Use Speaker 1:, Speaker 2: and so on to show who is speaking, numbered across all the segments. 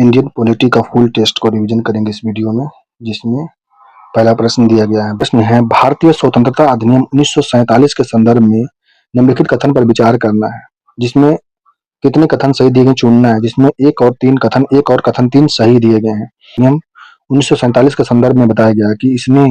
Speaker 1: Indian polity का full test को revision करेंगे इस वीडियो में, जिसमें पहला प्रश्न दिया गया है। प्रश्न है, भारतीय स्वतंत्रता अधिनियम 1947 के संदर्भ में निम्नलिखित कथन पर विचार करना है, जिसमें कितने कथन सही दिए गए चुनना है, जिसमें एक और कथन 3 सही दिए गए हैं। नियम 1947 के संदर्भ में बताया गया कि इसने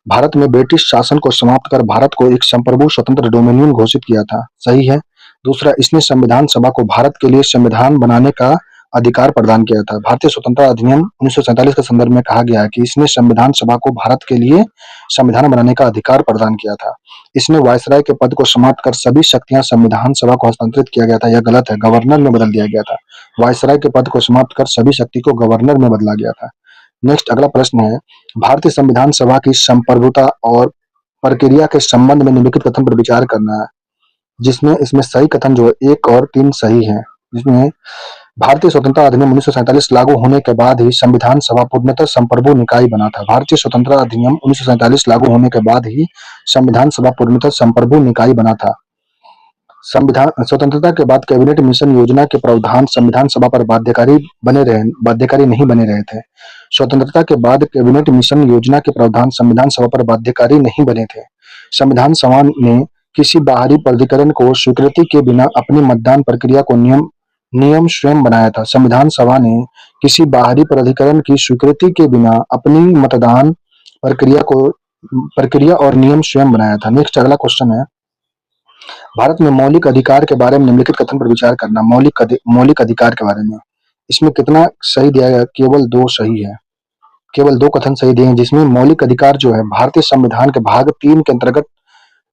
Speaker 1: भारत में ब्रिटिश शासन को समाप्त कर भारत को एक संप्रभु स्वतंत्र डोमिनियन घोषित किया था। सही है। दूसरा, इसने संविधान सभा को भारत के लिए संविधान बनाने का अधिकार प्रदान किया था। भारतीय स्वतंत्रता अधिनियम 1947 के संदर्भ में कहा गया है कि इसने संविधान सभा को भारत के लिए संविधान बनाने का अधिकार प्रदान किया था। इसने वायसराय के पद को समाप्त कर सभी शक्तियां संविधान सभा को हस्तांतरित किया गया था। यह गलत है, गवर्नर में बदल दिया गया था। वायसराय के पद को समाप्त कर सभी शक्ति को गवर्नर में बदला गया था। नेक्स्ट अगला प्रश्न है, भारतीय संविधान सभा की संप्रभुता और प्रक्रिया के संबंध में निम्नलिखित कथन पर विचार करना है, जिसमें इसमें सही कथन जो है 1 और 3 सही है। जिसमें भारतीय स्वतंत्रता अधिनियम 1947 लागू होने के बाद ही संविधान सभा पूर्णतः संप्रभु निकाय बना था। भारतीय स्वतंत्रता अधिनियम 1947 लागू होने के बाद ही संविधान सभा पूर्णतः संप्रभु निकाय बना था। संविधान स्वतंत्रता के बाद कैबिनेट मिशन योजना के प्रावधान संविधान सभा पर बाध्यकारी नहीं बने रहे थे। स्वतंत्रता के बाद कैबिनेट मिशन योजना के प्रावधान संविधान सभा पर बाध्यकारी नहीं बने थे। संविधान सभा ने किसी बाहरी प्राधिकरण को स्वीकृति के बिना अपनी मतदान प्रक्रिया को नियम स्वयं बनाया था। संविधान सभा ने किसी बाहरी प्राधिकरण की स्वीकृति के बिना अपनी मतदान प्रक्रिया और नियम स्वयं बनाया था। नेक्स्ट अगला क्वेश्चन है, भारत में मौलिक अधिकार के बारे में निम्नलिखित कथन पर विचार करना। मौलिक अधिकार के बारे में इसमें कितना सही दिया गया? केवल 2 सही है। केवल 2 कथन सही दिए हैं, जिसमें मौलिक अधिकार जो है भारतीय संविधान के भाग 3 के अंतर्गत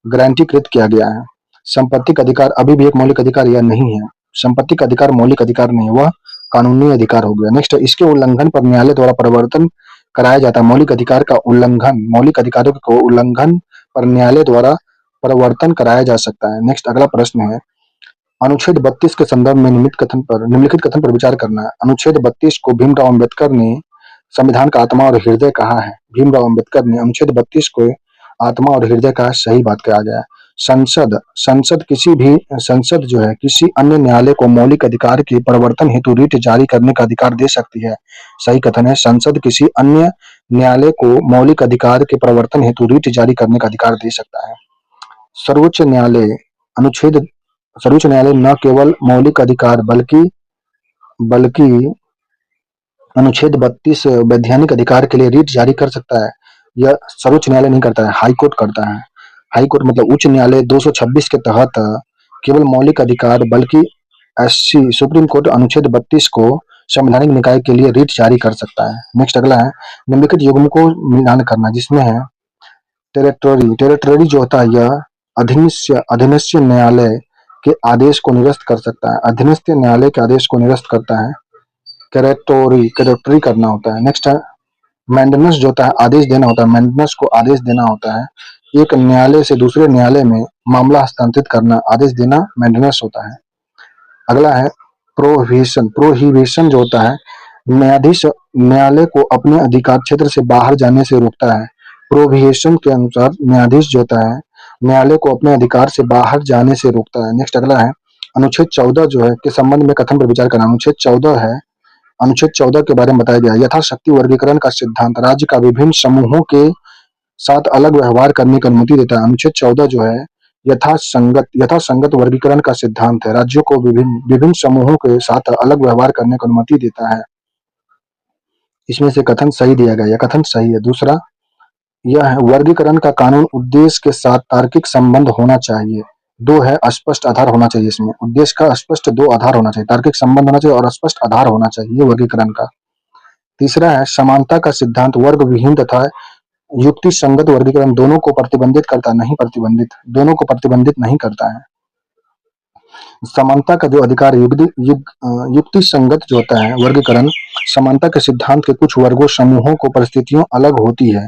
Speaker 1: गारंटीकृत किया गया है। संपत्तिक अधिकार अभी भी एक मौलिक अधिकार या नहीं है। संपत्तिक अधिकार मौलिक अधिकार नहीं, वह कानूनी अधिकार हो गया। नेक्स्ट, इसके उल्लंघन पर न्यायालय द्वारा परिवर्तन कराया जाता है। मौलिक अधिकार का उल्लंघन, मौलिक अधिकारों को उल्लंघन पर न्यायालय द्वारा परिवर्तन कराया जा सकता है। नेक्स्ट अगला प्रश्न है, अनुच्छेद 32 के संदर्भ में निम्नलिखित कथन पर विचार करना है। अनुच्छेद 32 को भीमराव अंबेडकर ने संविधान का आत्मा और हृदय कहा है। भीमराव अंबेडकर ने अनुच्छेद 32 को आत्मा और हृदय कहा। सही बात कहा गया है। संसद जो है किसी अन्य न्यायालय को मौलिक अधिकार के परिवर्तन हेतु रिट जारी करने का अधिकार दे सकती है। सही कथन है, संसद किसी अन्य न्यायालय को मौलिक अधिकार के परिवर्तन हेतु रिट जारी करने का अधिकार दे सकता है। सर्वोच्च न्यायालय न केवल मौलिक अधिकार बल्कि अनुच्छेद 32 वैधानिक अधिकार के लिए रिट जारी कर सकता है। यह सर्वोच्च न्यायालय नहीं करता है, हाईकोर्ट करता है। हाईकोर्ट मतलब उच्च न्यायालय 226 के तहत केवल मौलिक अधिकार बल्कि सुप्रीम कोर्ट अनुच्छेद 32 को संवैधानिक निकाय के लिए रिट जारी कर सकता है। नेक्स्ट अगला है, निम्नलिखित युग्म को मिलान करना, जिसमें है टेरिटरी जो होता है यह अधीनस्थ न्यायालय के आदेश को निरस्त कर सकता है। अधीनस्थ न्यायालय के आदेश को निरस्त करता है। टेरिटरी करना होता है। नेक्स्ट है, मेंटेनेंस जो होता है आदेश देना होता है। मेंटेनेंस को आदेश देना होता है। एक न्यायालय से दूसरे न्यायालय में मामला हस्तांतरित करना, आदेश देना मेंटेनेंस होता है। अगला है प्रोहिबिशन जो होता है न्यायाधीश न्यायालय को अपने अधिकार क्षेत्र से बाहर जाने से रोकता है। प्रोहिबिशन के अनुसार न्यायाधीश जो होता है न्यायालय को अपने अधिकार से बाहर जाने से रोकता है। नेक्स्ट अगला है, अनुच्छेद 14 जो है के संबंध में कथन पर विचार करना। अनुच्छेद 14 के बारे में बताया गया, यथाशक्ति वर्गीकरण का सिद्धांत राज्य का विभिन्न समूहों के साथ अलग व्यवहार करने की अनुमति देता है। अनुच्छेद 14 जो है यथासंगत वर्गीकरण का सिद्धांत है, राज्यों को विभिन्न समूहों के साथ अलग व्यवहार करने की अनुमति देता है। इसमें से कथन सही दिया गया, यह कथन सही है। दूसरा यह है, वर्गीकरण का कानून उद्देश्य के साथ तार्किक संबंध होना चाहिए। 2 है, स्पष्ट आधार होना चाहिए। इसमें उद्देश्य का स्पष्ट 2 आधार होना चाहिए, तार्किक संबंध होना चाहिए और स्पष्ट आधार होना चाहिए वर्गीकरण का। तीसरा है, समानता का सिद्धांत वर्ग विहीन तथा युक्ति संगत वर्गीकरण दोनों को प्रतिबंधित करता नहीं करता है। समानता का जो अधिकार युक्ति संगत जो होता है वर्गीकरण समानता के सिद्धांत के कुछ वर्गों समूहों को परिस्थितियों अलग होती है,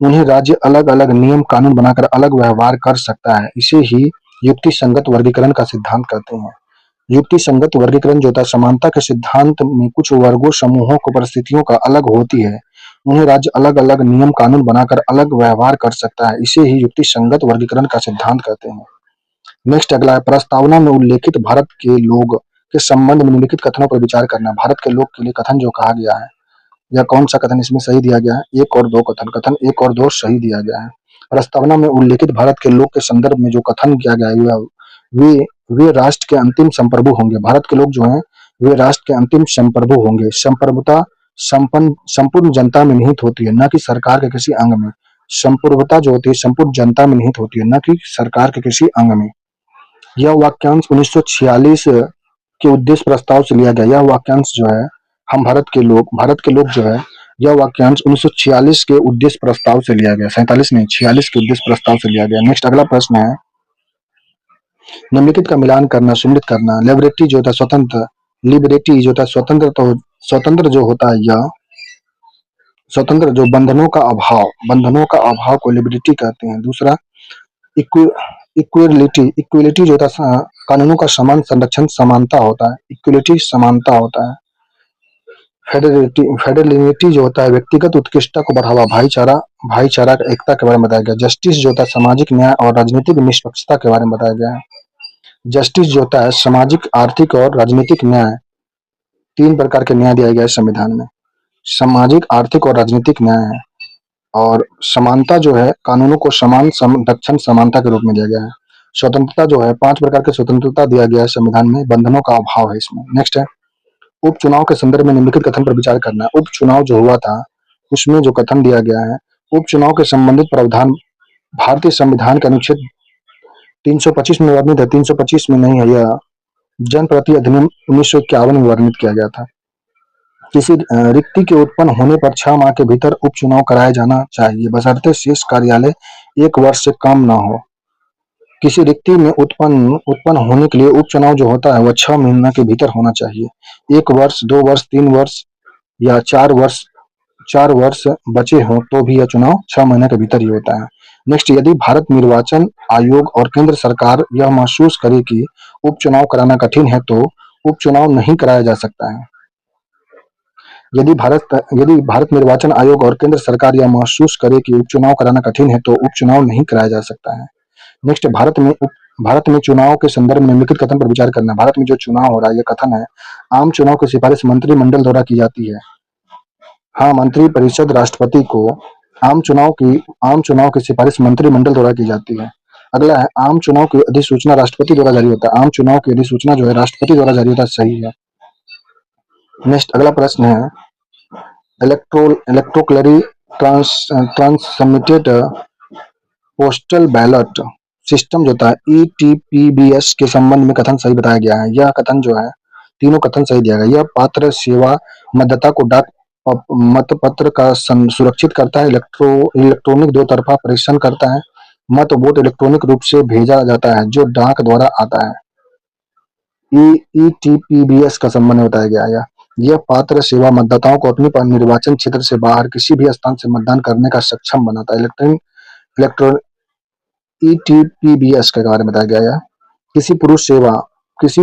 Speaker 1: उन्हें राज्य अलग अलग नियम कानून बनाकर अलग व्यवहार कर सकता है, इसे ही युक्ति संगत वर्गीकरण का सिद्धांत कहते हैं। युक्ति संगत वर्गीकरण जो होता है समानता के सिद्धांत में कुछ वर्गों समूहों को परिस्थितियों का अलग होती है, उन्हें राज्य अलग अलग नियम कानून बनाकर अलग व्यवहार कर सकता है, इसे ही युक्ति संगत वर्गीकरण का सिद्धांत कहते हैं। नेक्स्ट अगला है, प्रस्तावना में उल्लेखित भारत के लोग के संबंध में निम्नलिखित कथनों पर विचार करना। भारत के लोक के लिए कथन जो कहा गया है, या कौन सा कथन इसमें सही दिया गया है? 1 और 2 कथन। कथन 1 और 2 सही दिया गया है। प्रस्तावना में उल्लेखित भारत के लोक के संदर्भ में जो कथन किया गया है, वे राष्ट्र के अंतिम संप्रभु होंगे। भारत के लोग जो हैं, वे राष्ट्र के अंतिम संप्रभु होंगे। संप्रभुता संपूर्ण जनता में निहित होती है, न कि सरकार के किसी अंग में। संप्रभुता जो होती है संपूर्ण जनता में निहित होती है, न कि सरकार के किसी अंग में। यह वाक्यांश 1946 के उद्देश्य प्रस्ताव से लिया गया। यह वाक्यांश जो है, हम भारत के लोग जो है, यह वाक्यांश 1946 के उद्देश्य प्रस्ताव से लिया गया। 47 नहीं, 46 के उद्देश्य प्रस्ताव से लिया गया। नेक्स्ट अगला प्रश्न है, निम्नलिखित का मिलान करना, सुमिलित करना। लिबर्टी जो होता है स्वतंत्र, लिबरेटी जो होता है स्वतंत्र, तो स्वतंत्र जो होता है, यह स्वतंत्र जो बंधनों का अभाव को लिबर्टी कहते हैं। दूसरा इक्वलिटी जो होता है कानूनों का समान संरक्षण, समानता होता है। इक्वलिटी समानता होता है। फेडरलिटी जो होता है व्यक्तिगत उत्कृष्टता को बढ़ावा, भाईचारा एकता के बारे में बताया गया। जस्टिस जो होता है सामाजिक न्याय और राजनीतिक निष्पक्षता के बारे में बताया गया है। जस्टिस जो होता है सामाजिक, आर्थिक और राजनीतिक न्याय, 3 प्रकार के न्याय दिया गया है संविधान में। सामाजिक, आर्थिक और राजनीतिक न्याय है। और समानता जो है कानूनों को समान संरक्षण, समानता के रूप में दिया गया है। स्वतंत्रता जो है 5 प्रकार के स्वतंत्रता दिया गया है संविधान में, बंधनों का अभाव है इसमें। नेक्स्ट है, उपचुनाव के संदर्भ में निम्नलिखित कथन पर विचार करना। उपचुनाव जो हुआ था उसमें जो कथन दिया गया है, उपचुनाव के संबंधित प्रावधान भारतीय संविधान के अनुच्छेद 325 में वर्णित है। 325 में नहीं है, यह जनप्रति अधिनियम 1951 में वर्णित किया गया था। किसी रिक्ति के उत्पन्न होने पर 6 माह के भीतर उपचुनाव कराया जाना चाहिए, बशर्ते शेष कार्यालय 1 वर्ष से कम न हो। किसी रिक्ति में उत्पन्न होने के लिए उपचुनाव जो होता है वह 6 महीने के भीतर होना चाहिए। 1 वर्ष, 2 वर्ष, 3 वर्ष या 4 वर्ष बचे हों तो भी यह चुनाव 6 महीने के भीतर ही होता है। नेक्स्ट, यदि भारत निर्वाचन आयोग और केंद्र सरकार यह महसूस करे कि उपचुनाव कराना कठिन है तो उपचुनाव नहीं कराया जा सकता है। यदि भारत निर्वाचन आयोग और केंद्र सरकार यह महसूस करे कि उपचुनाव कराना कठिन है तो उपचुनाव नहीं कराया जा सकता है। नेक्स्ट, भारत में चुनाव के संदर्भ में निम्नलिखित कथन पर विचार करना। भारत में जो चुनाव हो रहा है, यह कथन है, आम चुनाव की सिफारिश मंत्रिमंडल द्वारा की जाती है। हाँ, मंत्रिपरिषद राष्ट्रपति को आम चुनाव की सिफारिश मंत्रिमंडल द्वारा की जाती है। अगला है, आम चुनाव की अधिसूचना राष्ट्रपति द्वारा जारी होता है। आम चुनाव की अधिसूचना जो है राष्ट्रपति द्वारा जारी होता है, सही है। नेक्स्ट अगला प्रश्न है, इलेक्ट्रोक्लरी ट्रांसमिटेड पोस्टल बैलेट सिस्टम जो होता है ईटीपीबीएस के संबंध में कथन सही बताया गया है। यह कथन जो है, तीनों कथन सही दिया गया। यह पात्र सेवा मतदाता को डाक मतपत्र का सुरक्षित करता है। इलेक्ट्रॉनिक 2 तरफा परीक्षण करता है। मत वोट इलेक्ट्रॉनिक रूप से भेजा जाता है जो डाक द्वारा आता है। ईटीपीबीएस का संबंध बताया गया है। यह पात्र सेवा मतदाताओं को अपनी निर्वाचन क्षेत्र से बाहर किसी भी स्थान से मतदान करने का सक्षम बनाता है। ईटीपीबीएस के बारे में बताया गया है। किसी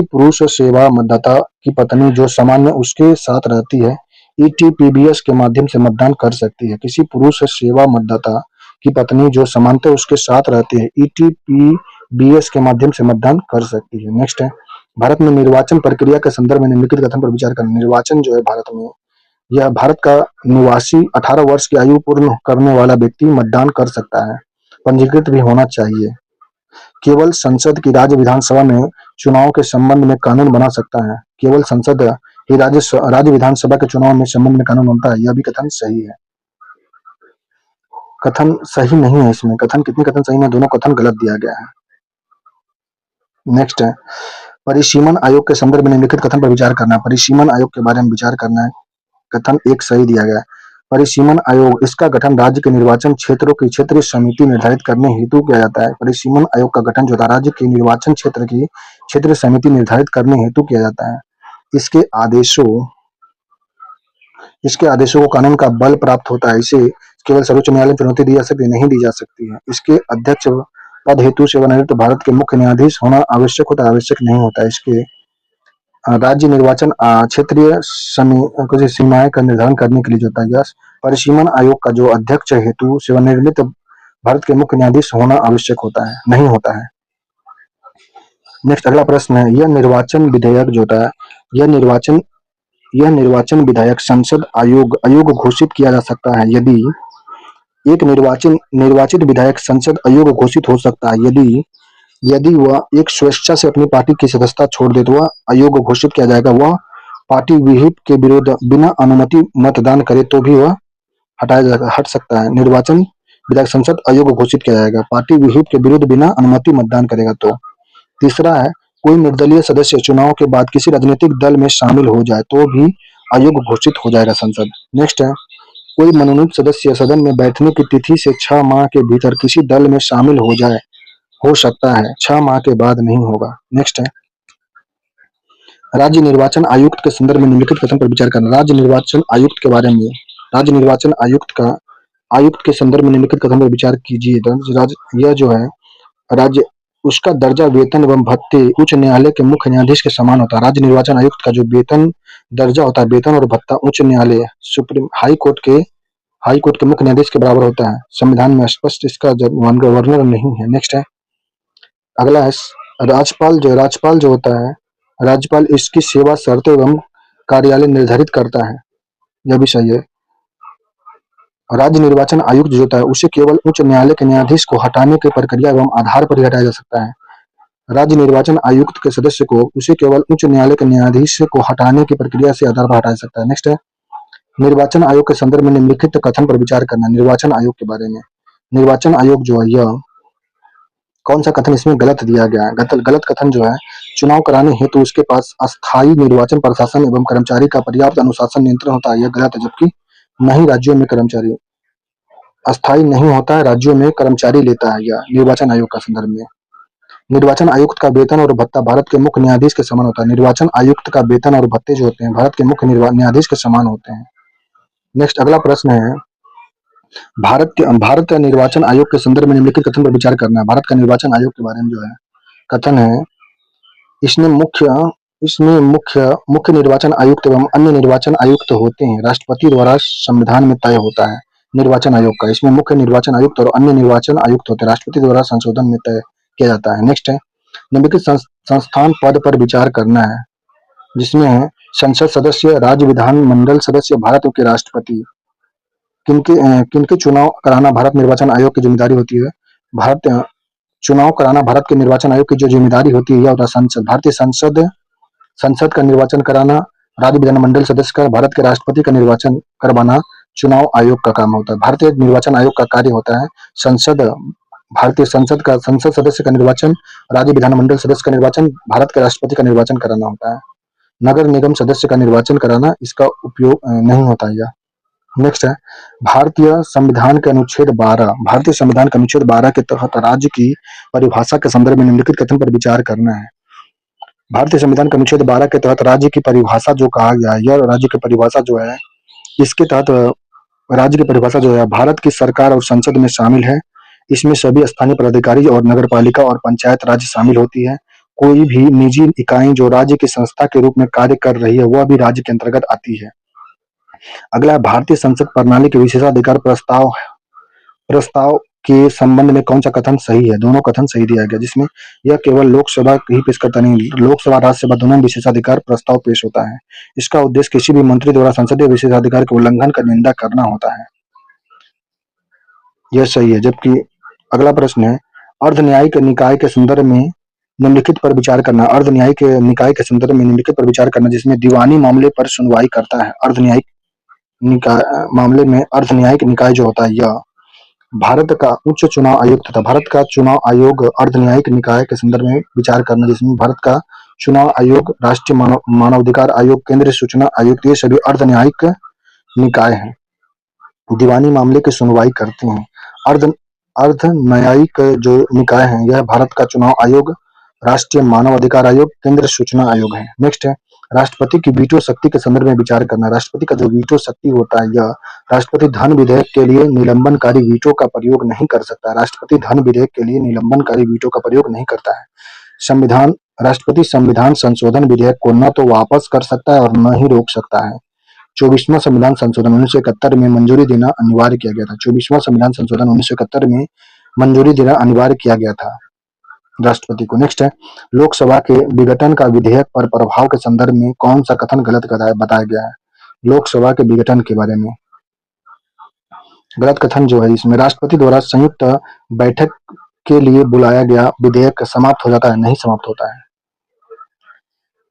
Speaker 1: पुरुष सेवा मतदाता की पत्नी जो सामान्य उसके साथ रहती है ईटीपीबीएस के माध्यम से मतदान कर सकती है। किसी पुरुष सेवा मतदाता की पत्नी जो सामान्यतः उसके साथ रहती है ईटीपीबीएस के माध्यम से मतदान कर सकती है। नेक्स्ट है, भारत में निर्वाचन प्रक्रिया के संदर्भ में निम्नलिखित कथन पर विचार करना। निर्वाचन जो है भारत में, यह भारत का निवासी 18 वर्ष की आयु पूर्ण करने वाला व्यक्ति मतदान कर सकता है, पंजीकृत भी होना चाहिए। केवल संसद की राज्य विधानसभा में चुनाव के संबंध में कानून बना सकता है। केवल संसद ही राज्य विधानसभा के चुनाव में संबंध में कानून बनता है। यह भी कथन सही है। कथन सही नहीं है इसमें। कितने कथन सही है? दोनों कथन गलत दिया गया है। नेक्स्ट है, परिसीमन आयोग के संदर्भ में निम्नलिखित कथन पर विचार करना। परिसीमन आयोग के बारे में विचार करना है। कथन 1 सही दिया गया है। परिसीमन आयोग, इसका गठन राज्य के निर्वाचन क्षेत्रों की क्षेत्रीय समिति निर्धारित करने हेतु किया जाता है। परिसीमन आयोग का गठन जो था राज्य के निर्वाचन क्षेत्र की क्षेत्रीय समिति निर्धारित करने हेतु किया जाता है। इसके आदेशों को कानून का बल प्राप्त होता है। इसे केवल सर्वोच्च न्यायालय में चुनौती दी जा सकती है, नहीं दी जा सकती है। इसके अध्यक्ष पद हेतु सेवानिवृत्त भारत के मुख्य न्यायाधीश होना आवश्यक होता है, आवश्यक नहीं होता है। इसके राज्य निर्वाचन क्षेत्रीय सीमाएं का निर्धारण करने के लिए जो होता है। परिसीमन आयोग का जो अध्यक्ष हेतु सेवानिवृत्त भारत के मुख्य न्यायाधीश होना आवश्यक होता है, नहीं होता है। नेक्स्ट अगला प्रश्न है, यह निर्वाचन विधेयक जो होता है, यह निर्वाचन यह निर्वाचन विधायक संसद आयोग आयोग घोषित किया जा सकता है यदि एक निर्वाचित विधायक संसद आयोग घोषित हो सकता है यदि यदि वह एक स्वेच्छा से अपनी पार्टी की सदस्यता छोड़ दे तो वह अयोग्य घोषित किया जाएगा। वह पार्टी विहिप के विरुद्ध बिना अनुमति मतदान करे तो भी वह हट सकता है। निर्वाचन विधायक संसद अयोग्य घोषित किया जाएगा, पार्टी विहिप के विरुद्ध बिना अनुमति मतदान करेगा तो। तीसरा है, कोई निर्दलीय सदस्य चुनाव के बाद किसी राजनीतिक दल में शामिल हो जाए तो भी अयोग्य घोषित हो जाएगा संसद। नेक्स्ट है, कोई मनोनीत सदस्य सदन में बैठने की तिथि से 6 माह के भीतर किसी दल में शामिल हो सकता है, 6 माह के बाद नहीं होगा। नेक्स्ट है, राज्य निर्वाचन आयुक्त के संदर्भ में निम्नलिखित कथन पर विचार करना। राज्य निर्वाचन आयुक्त के बारे में, राज्य निर्वाचन आयुक्त के संदर्भ में निम्नलिखित कथन पर विचार कीजिए। यह जो है राज्य उसका दर्जा, वेतन एवं भत्ते उच्च न्यायालय के मुख्य न्यायाधीश के समान होता है। राज्य निर्वाचन आयुक्त का जो वेतन दर्जा होता है, वेतन और भत्ता उच्च न्यायालय सुप्रीम हाई कोर्ट के मुख्य न्यायाधीश के बराबर होता है। संविधान में स्पष्ट इसका वर्णन नहीं है। नेक्स्ट है, अगला है, राज्यपाल जो होता है, राज्यपाल इसकी सेवा शर्तें एवं कार्यालय निर्धारित करता है, यह भी सही है। राज्य निर्वाचन आयुक्त जो होता है उसे केवल उच्च न्यायालय के न्यायाधीश को हटाने की प्रक्रिया एवं आधार पर ही हटाया जा सकता है। राज्य निर्वाचन आयुक्त के सदस्य को उसे केवल उच्च न्यायालय के न्यायाधीश को हटाने की प्रक्रिया से आधार पर हटाया जा सकता है। नेक्स्ट है, निर्वाचन आयोग के संदर्भ में निम्नलिखित कथन पर विचार करना। निर्वाचन आयोग के बारे में, निर्वाचन आयोग जो है यह कौन सा कथन इसमें गलत दिया गया है? गलत कथन जो है, चुनाव कराने हेतु उसके पास अस्थायी निर्वाचन प्रशासन एवं कर्मचारी का पर्याप्त अनुशासन नियंत्रण होता है, यह गलत है। जबकि नहीं, राज्यों में कर्मचारी अस्थायी नहीं होता है, राज्यों में कर्मचारी लेता है यह निर्वाचन आयोग का संदर्भ में। निर्वाचन आयुक्त का वेतन और भत्ता भारत के मुख्य न्यायाधीश के समान होता है। निर्वाचन आयुक्त का वेतन और भत्ते जो होते हैं भारत के मुख्य न्यायाधीश के समान होते हैं। नेक्स्ट अगला प्रश्न है, भारत निर्वाचन आयोग के संदर्भ में निम्नलिखित कथन पर विचार करना है। भारत का निर्वाचन आयोग के बारे में जो है कथन है, इसमें मुख्य निर्वाचन आयुक्त एवं अन्य निर्वाचन आयुक्त होते हैं, राष्ट्रपति द्वारा संविधान में तय होता है निर्वाचन आयोग का। इसमें मुख्य निर्वाचन आयुक्त और अन्य निर्वाचन आयुक्त होते हैं, राष्ट्रपति द्वारा संशोधन में तय किया जाता है। नेक्स्ट है, निम्नलिखित संस्थान पद पर विचार करना है, जिसमें है संसद सदस्य, राज्य विधानमंडल सदस्य, भारत के राष्ट्रपति। किनके चुनाव कराना भारत निर्वाचन आयोग की जिम्मेदारी होती है? चुनाव कराना भारत के निर्वाचन आयोग की जो जिम्मेदारी होती है यह होता है संसद। भारतीय संसद का निर्वाचन कराना, राज्य विधानमंडल सदस्य का, भारत के राष्ट्रपति का निर्वाचन करवाना चुनाव आयोग का काम होता है। भारतीय निर्वाचन आयोग का कार्य होता है भारतीय संसद सदस्य का निर्वाचन, राज्य विधानमंडल सदस्य का निर्वाचन, भारत के राष्ट्रपति का निर्वाचन कराना होता है। नगर निगम सदस्य का निर्वाचन कराना इसका उपयोग नहीं होता है। नेक्स्ट है, भारतीय संविधान के अनुच्छेद 12 के तहत राज्य की परिभाषा के संदर्भ में निम्नलिखित कथन पर विचार करना है। भारतीय संविधान के अनुच्छेद 12 के तहत राज्य की परिभाषा जो कहा गया है, यह राज्य की परिभाषा जो है, इसके तहत राज्य की परिभाषा जो है भारत की सरकार और संसद में शामिल है। इसमें सभी स्थानीय पदाधिकारी और नगरपालिका और पंचायत राज्य शामिल होती है। कोई भी निजी इकाई जो राज्य की संस्था के रूप में कार्य कर रही है वह भी राज्य के अंतर्गत आती है। अगला, भारतीय संसद प्रणाली के विशेषाधिकार प्रस्ताव के संबंध में कौन सा कथन सही है? दोनों कथन सही दिया गया, जिसमें यह केवल लोकसभा ही पेश करता नहीं, लोकसभा राज्यसभा दोनों में विशेषाधिकार प्रस्ताव पेश होता है। इसका उद्देश्य किसी भी मंत्री द्वारा संसदीय विशेषाधिकार के उल्लंघन का निंदा करना होता है, यह सही है। जबकि अगला प्रश्न है, अर्ध न्यायिक निकाय के संदर्भ में निम्नलिखित पर विचार करना। अर्ध न्यायिक निकाय के संदर्भ में निम्नलिखित पर विचार करना, जिसमें दीवानी मामले पर सुनवाई करता है। अर्ध न्यायिक निकाय मामले में अर्ध न्यायिक निकाय जो होता है यह भारत का उच्च चुनाव आयोग तथा भारत का चुनाव आयोग अर्ध न्यायिक निकाय के संदर्भ में विचार करना, जिसमें भारत का चुनाव आयोग, राष्ट्रीय मानवाधिकार आयोग, केंद्रीय सूचना आयोग, ये सभी अर्ध न्यायिक निकाय हैं, दीवानी मामले की सुनवाई करते हैं। अर्ध न्यायिक जो निकाय है यह भारत का चुनाव आयोग, राष्ट्रीय मानव अधिकार आयोग, केंद्रीय सूचना आयोग है। नेक्स्ट है, राष्ट्रपति की वीटो शक्ति के संदर्भ में विचार करना। राष्ट्रपति का जो वीटो शक्ति होता है यह राष्ट्रपति धन विधेयक के लिए निलंबनकारी वीटो का प्रयोग नहीं कर सकता। राष्ट्रपति धन विधेयक के लिए निलंबनकारी वीटो का प्रयोग नहीं करता है। राष्ट्रपति संविधान संशोधन विधेयक को न तो वापस कर सकता है और न ही रोक सकता है। 24वां संविधान संशोधन 1971 में मंजूरी देना अनिवार्य किया गया था। 24वां संविधान संशोधन 1971 में मंजूरी देना अनिवार्य किया गया था। राष्ट्रपति को। नेक्स्ट है, लोकसभा के विघटन का विधेयक पर प्रभाव के संदर्भ में कौन सा कथन गलत बताया गया है? लोकसभा के विघटन के बारे में गलत कथन जो है इसमें, राष्ट्रपति द्वारा संयुक्त बैठक के लिए बुलाया गया विधेयक समाप्त हो जाता है, नहीं समाप्त होता है।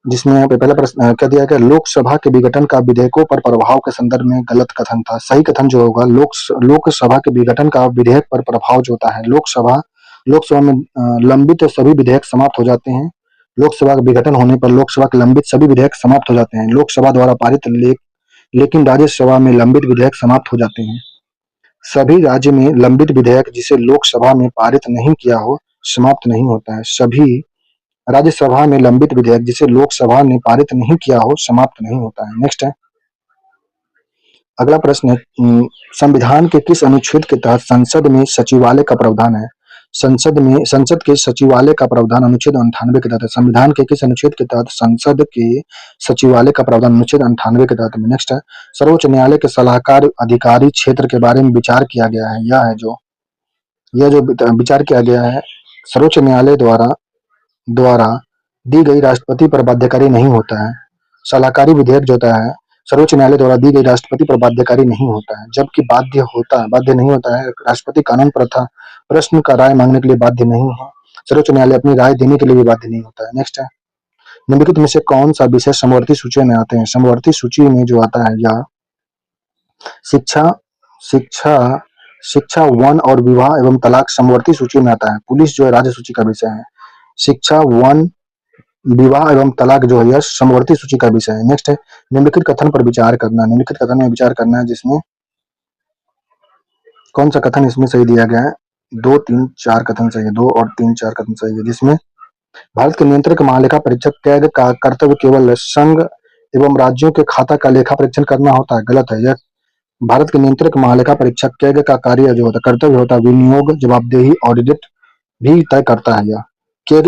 Speaker 1: जिसमें यहाँ पे पहला प्रश्न क्या दिया गया, लोकसभा के विघटन का विधेयकों पर प्रभाव के संदर्भ में गलत कथन था। सही कथन जो होगा, लोकसभा के विघटन का विधेयक पर प्रभाव जो होता है, लोकसभा में लंबित सभी विधेयक समाप्त हो जाते हैं। लोकसभा का विघटन होने पर लोकसभा के लंबित सभी विधेयक समाप्त हो जाते हैं। लोकसभा द्वारा पारित लेकिन राज्यसभा में लंबित विधेयक समाप्त हो जाते हैं। सभी राज्य में लंबित विधेयक जिसे लोकसभा में पारित नहीं किया हो समाप्त नहीं होता है। सभी राज्यसभा में लंबित विधेयक जिसे लोकसभा ने पारित नहीं किया हो समाप्त नहीं होता है। नेक्स्ट है, अगला प्रश्न है, संविधान के किस अनुच्छेद के तहत संसद में सचिवालय का प्रावधान है? संसद के सचिवालय का प्रावधान अनुच्छेद 98 के तहत है। संविधान के किस अनुच्छेद के तहत संसद के सचिवालय का प्रावधान अनुच्छेद 98 के तहत में? नेक्स्ट है, सर्वोच्च न्यायालय के सलाहकार अधिकारी क्षेत्र के बारे में विचार किया गया है। यह जो विचार किया गया है, सर्वोच्च न्यायालय द्वारा दी गई राष्ट्रपति पर बाध्यकारी नहीं होता है। सलाहकारी विधेयक जो होता है, सर्वोच्च न्यायालय द्वारा दी गई राष्ट्रपति पर बाध्यकारी नहीं होता है, जबकि बाध्य नहीं होता है। राष्ट्रपति कानून प्रश्न का राय मांगने के लिए बाध्य नहीं है। सर्वोच्च न्यायालय अपनी राय देने के लिए भी बाध्य नहीं होता है। नेक्स्ट है, निम्नलिखित में से कौन सा विषय समवर्ती सूची में आते हैं? समवर्ती सूची में जो आता है, या शिक्षा, वन और विवाह एवं तलाक समवर्ती सूची में आता है। पुलिस जो है राज्य सूची का विषय है। शिक्षा, वन, विवाह एवं तलाक जो है यह समवर्ती सूची का विषय है। नेक्स्ट है, निम्नलिखित कथन पर विचार करना। निम्नलिखित कथन में विचार करना है, जिसमें कौन सा कथन इसमें सही दिया गया है? 2, 3, 4 कथन सही है। 2 और 3, 4 कथन सही है। जिसमें भारत के नियंत्रक महालेखा परीक्षक कैग का कर्तव्य केवल संघ एवं राज्यों के खाता का लेखा परीक्षण करना होता है, गलत है। यह भारत के नियंत्रक महालेखा परीक्षक कैग का कार्य जो होता है, कर्तव्य होता है, विनियोग, जवाबदेही, ऑडिट भी तय करता है। कैग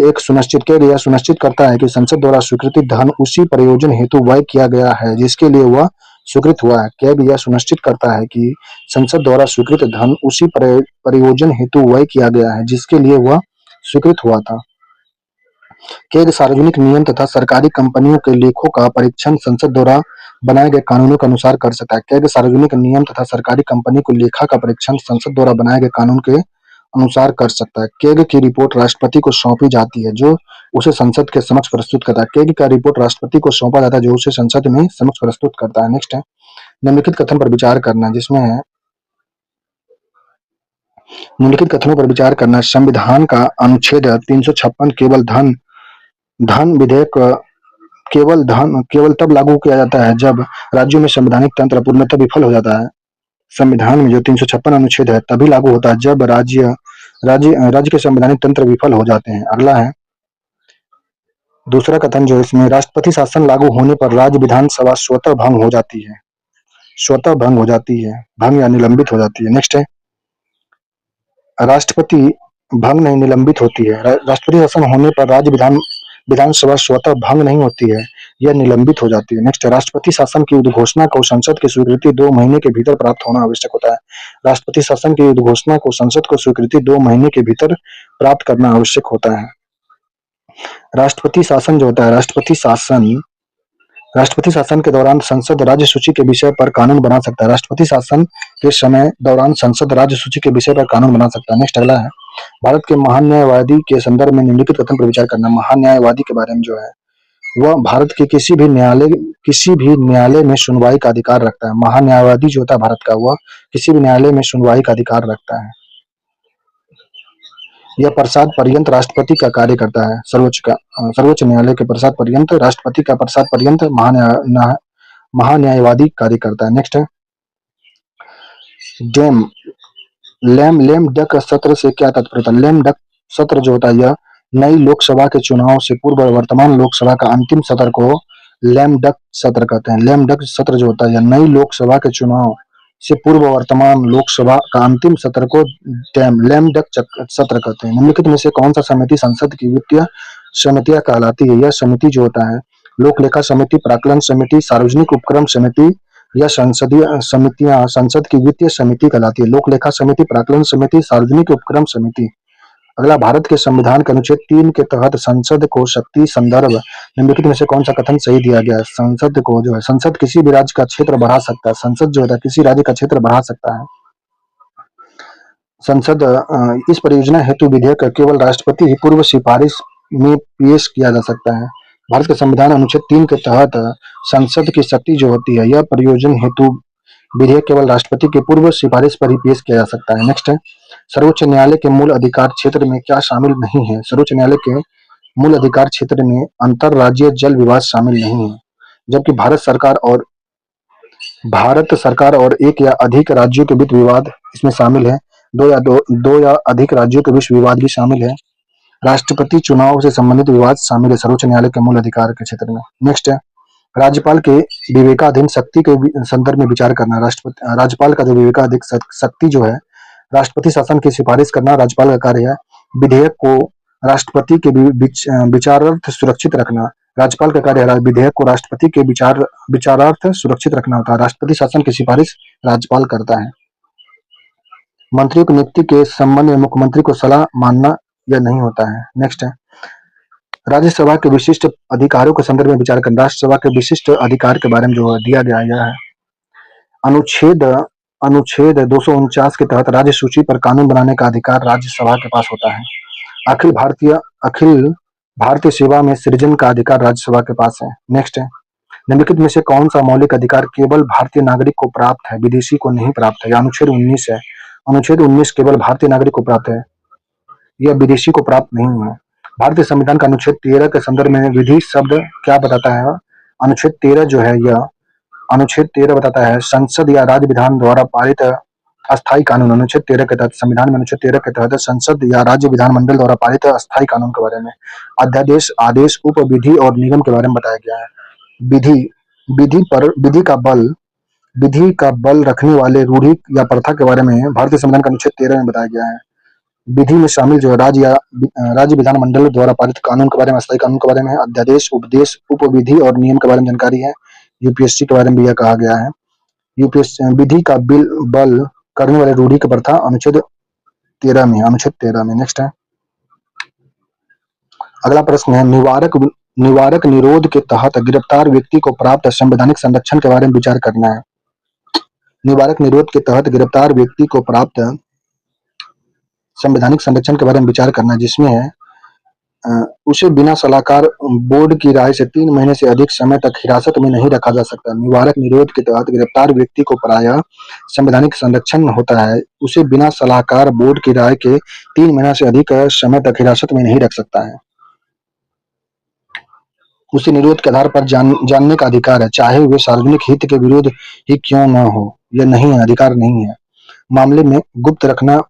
Speaker 1: यह सुनिश्चित करता है कि संसद द्वारा स्वीकृत धन उसी प्रयोजन हेतु व्यय किया गया है जिसके लिए वह स्वीकृत हुआ है। कैग यह सुनिश्चित करता है कि संसद द्वारा स्वीकृत धन उसी प्रयोजन हेतु व्यय किया गया है जिसके लिए वह स्वीकृत हुआ था। कैग सार्वजनिक नियम तथा सरकारी कंपनियों के लेखों का परीक्षण संसद द्वारा बनाए गए कानूनों के अनुसार कर सकता है। कैग सार्वजनिक नियम तथा सरकारी कंपनी को लेखा का परीक्षण संसद द्वारा बनाए गए कानून के अनुसार कर सकता है। कैग की रिपोर्ट राष्ट्रपति को सौंपी जाती है, जो उसे संसद के समक्ष प्रस्तुत करता है। कैग का रिपोर्ट राष्ट्रपति को सौंपा जाता है, जो उसे संसद में समक्ष प्रस्तुत करता है। नेक्स्ट है, निम्नलिखित कथन पर विचार करना, जिसमें है निम्नलिखित कथनों पर विचार करना। संविधान का अनुच्छेद 356 धन विधेयक केवल तब लागू किया जाता है जब राज्यों में संवैधानिक तंत्र पूर्णतः विफल हो जाता है। संविधान में जो 356 अनुच्छेद है तभी लागू होता है जब राज्य के संवैधानिक तंत्र विफल हो जाते हैं। अगला है दूसरा कथन, जो इसमें राष्ट्रपति शासन लागू होने पर राज्य विधानसभा स्वतः भंग हो जाती है। भंग या निलंबित हो जाती है। नेक्स्ट है, राष्ट्रपति भंग नहीं निलंबित होती है। राष्ट्रपति शासन होने पर राज्य विधानसभा स्वतः भंग नहीं होती है, यह निलंबित हो जाती है। नेक्स्ट, राष्ट्रपति शासन की उद्घोषणा को संसद की स्वीकृति 2 महीने के भीतर प्राप्त होना आवश्यक होता है। राष्ट्रपति शासन की उद्घोषणा को संसद को स्वीकृति 2 महीने के भीतर प्राप्त करना आवश्यक होता है। राष्ट्रपति शासन जो होता है, राष्ट्रपति शासन के दौरान संसद राज्य सूची के विषय पर कानून बना सकता है। राष्ट्रपति शासन के समय दौरान संसद राज्य सूची के विषय पर कानून बना सकता है। नेक्स्ट अगला है, भारत के महान न्यायवादी के संदर्भ में निम्नलिखित कथन पर विचार करना। महान न्यायवादी के बारे में जो है, वह भारत के किसी भी न्यायालय में सुनवाई का अधिकार रखता है। महान न्यायवादी जो होता है भारत का, वह किसी भी न्यायालय में सुनवाई का अधिकार रखता है। यह प्रसाद पर्यंत राष्ट्रपति का कार्य करता है। सर्वोच्च न्यायालय के प्रसाद पर्यंत, राष्ट्रपति का प्रसाद पर्यंत महान्यायवादी कार्य करता है। नेक्स्ट है, लेम डक सत्र से क्या तात्पर्य था? लेम डक सत्र जो होता है, यह नई लोकसभा के चुनाव से पूर्व वर्तमान लोकसभा का अंतिम सत्र को लेम डक सत्र कहते हैं। लेम डक सत्र जो होता है, यह नई लोकसभा के चुनाव से पूर्व वर्तमान लोकसभा का अंतिम सत्र को लेम डक सत्र कहते हैं। निम्नलिखित में से कौन सा समिति संसद की वित्तीय समितियां कहलाती है? यह समिति जो होता है, लोक लेखा समिति, प्राक्कलन समिति, सार्वजनिक उपक्रम समिति या संसदीय समितियां संसद की वित्तीय समिति कहलाती है। लोक लेखा समिति, प्राक्कलन समिति, सार्वजनिक उपक्रम समिति। अगला, भारत के संविधान के अनुच्छेद 3 के तहत संसद को शक्ति संदर्भ निम्नलिखित में से कौन सा कथन सही दिया गया है? संसद को जो है, संसद किसी भी राज्य का क्षेत्र बढ़ा सकता है। संसद जो होता है किसी राज्य का क्षेत्र बढ़ा सकता है। संसद इस परियोजना हेतु विधेयक केवल राष्ट्रपति की पूर्व सिफारिश में पेश किया जा सकता है। भारत के संविधान अनुच्छेद 3 के तहत संसद की शक्ति जो होती है, यह परियोजना हेतु विधेयक केवल राष्ट्रपति की पूर्व सिफारिश पर ही पेश किया जा सकता है। नेक्स्ट है, सर्वोच्च न्यायालय के मूल अधिकार क्षेत्र में क्या शामिल नहीं है? सर्वोच्च न्यायालय के मूल अधिकार क्षेत्र में अंतरराज्यीय जल विवाद शामिल नहीं है, जबकि भारत सरकार और एक या अधिक राज्यों के बीच विवाद इसमें शामिल है। दो या अधिक राज्यों के बीच विवाद भी शामिल है। राष्ट्रपति चुनाव से संबंधित विवाद शामिल है सर्वोच्च न्यायालय के मूल अधिकार के क्षेत्र में। नेक्स्ट है, राज्यपाल के विवेकाधीन शक्ति के संदर्भ में विचार करना। राज्यपाल का जो विवेकाधीन शक्ति जो है, राष्ट्रपति शासन की सिफारिश करना राज्यपाल का कार्य है। विधेयक को राष्ट्रपति के विचारार्थ सुरक्षित रखना राज्यपाल का कार्य है। विधेयक को राष्ट्रपति के विचारार्थ सुरक्षित रखना होता है। राष्ट्रपति शासन की सिफारिश राज्यपाल करता है। मंत्रियों की नियुक्ति के संबंध में मुख्यमंत्री को सलाह मानना या नहीं होता है। नेक्स्ट है, राज्यसभा के विशिष्ट अधिकारों के संदर्भ में विचार करना। राज्यसभा के विशिष्ट अधिकार के बारे में जो दिया गया यह है, अनुच्छेद 249 के तहत राज्य सूची पर कानून बनाने का अधिकार राज्यसभा के पास होता है। अखिल भारतीय सेवा में सृजन का अधिकार राज्यसभा के पास है। नेक्स्ट है, निम्नलिखित में से कौन सा मौलिक अधिकार केवल भारतीय नागरिक को प्राप्त है, विदेशी को नहीं प्राप्त है? यह अनुच्छेद 19 है। अनुच्छेद 19 केवल भारतीय नागरिक को प्राप्त है, यह विदेशी को प्राप्त नहीं है। भारतीय संविधान का अनुच्छेद 13 के संदर्भ में विधि शब्द क्या बताता है? अनुच्छेद 13 जो है, यह अनुच्छेद 13 बताता है संसद या राज्य विधान द्वारा पारित अस्थायी कानून। अनुच्छेद 13 के तहत संविधान में अनुच्छेद 13 के तहत संसद या राज्य विधानमंडल द्वारा पारित अस्थायी कानून के बारे में, अध्यादेश, आदेश, उपविधि और निगम के बारे में बताया गया है। विधि का बल रखने वाले रूढ़ि या प्रथा के बारे में भारतीय संविधान का अनुच्छेद 13 में बताया गया है। विधि में शामिल जो है राज्य विधानमंडल द्वारा पारित कानून के बारे में, अस्थायी कानून के बारे में, अध्यादेश, उपदेश, उपविधि और नियम के बारे में जानकारी है। यूपीएससी के बारे में भी यह कहा गया है। यूपीएससी विधि का बल करने वाले रूढ़ि की प्रथा अनुच्छेद 13 में। नेक्स्ट है, अगला प्रश्न है, निवारक निरोध के तहत गिरफ्तार व्यक्ति को प्राप्त संवैधानिक संरक्षण के बारे में विचार करना है। निवारक निरोध के तहत गिरफ्तार व्यक्ति को प्राप्त संवैधानिक संरक्षण के बारे में विचार करना, जिसमें है उसे बिना सलाहकार बोर्ड की राय से 3 महीने से अधिक समय तक हिरासत में नहीं रखा जा सकता। निवारक निरोध के तहत गिरफ्तार व्यक्ति को प्रायः संवैधानिक संरक्षण होता है, उसे बिना सलाहकार बोर्ड की राय के 3 महीने से अधिक समय तक हिरासत में नहीं रख सकता है। उसे निरोध के आधार पर जानने का अधिकार है, चाहे वे सार्वजनिक हित के विरुद्ध ही क्यों न हो। यह नहीं है, अधिकार नहीं है। मामले में गुप्त रखना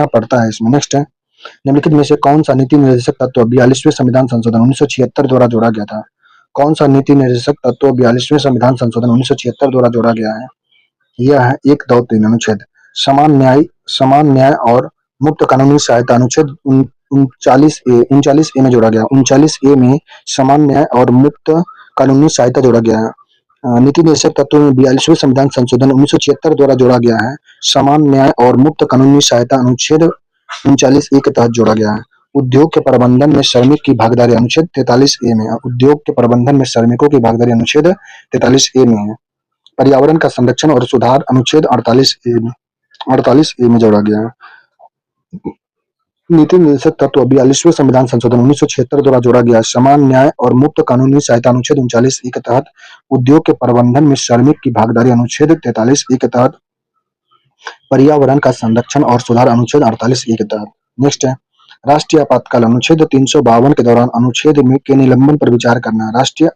Speaker 1: पड़ता है इसमें। नेक्स्ट है, निम्नलिखित में से कौन सा नीति निर्देशक तत्व 42वें संविधान संशोधन 1976 द्वारा जोड़ा गया था? कौन सा नीति निर्देशक तत्व 42वें संविधान संशोधन 1976 द्वारा जोड़ा गया है? यह है 1, 2, 3 अनुच्छेद। समान न्याय और मुक्त कानूनी सहायता अनुच्छेद 39A में जोड़ा गया। 39A में समान न्याय और मुक्त कानूनी सहायता जोड़ा गया है। नीति निर्देशक तत्व में 42वें संविधान संशोधन 1976 द्वारा जोड़ा गया है। समान न्याय और मुक्त कानूनी सहायता अनुच्छेद 39A के तहत जोड़ा गया है। उद्योग के प्रबंधन में श्रमिक की भागीदारी अनुच्छेद 43A में। उद्योग के प्रबंधन में श्रमिकों की भागीदारी अनुच्छेद 43A में है। पर्यावरण का संरक्षण और सुधार अनुच्छेद 48A में जोड़ा गया है। नीति निर्देशक तत्व 42वें संविधान संशोधन 1976 द्वारा जोड़ा गया। समान न्याय और मुक्त कानूनी सहायता अनुच्छेद 39A के तहत, उद्योग के प्रबंधन में श्रमिक की भागीदारी अनुच्छेद 43A के तहत, पर्यावरण का संरक्षण और सुधार अनुच्छेद 48A के तहत। नेक्स्ट है, राष्ट्रीय आपातकाल अनुच्छेद 352 के दौरान अनुच्छेद के निलंबन पर विचार करना। राष्ट्रीय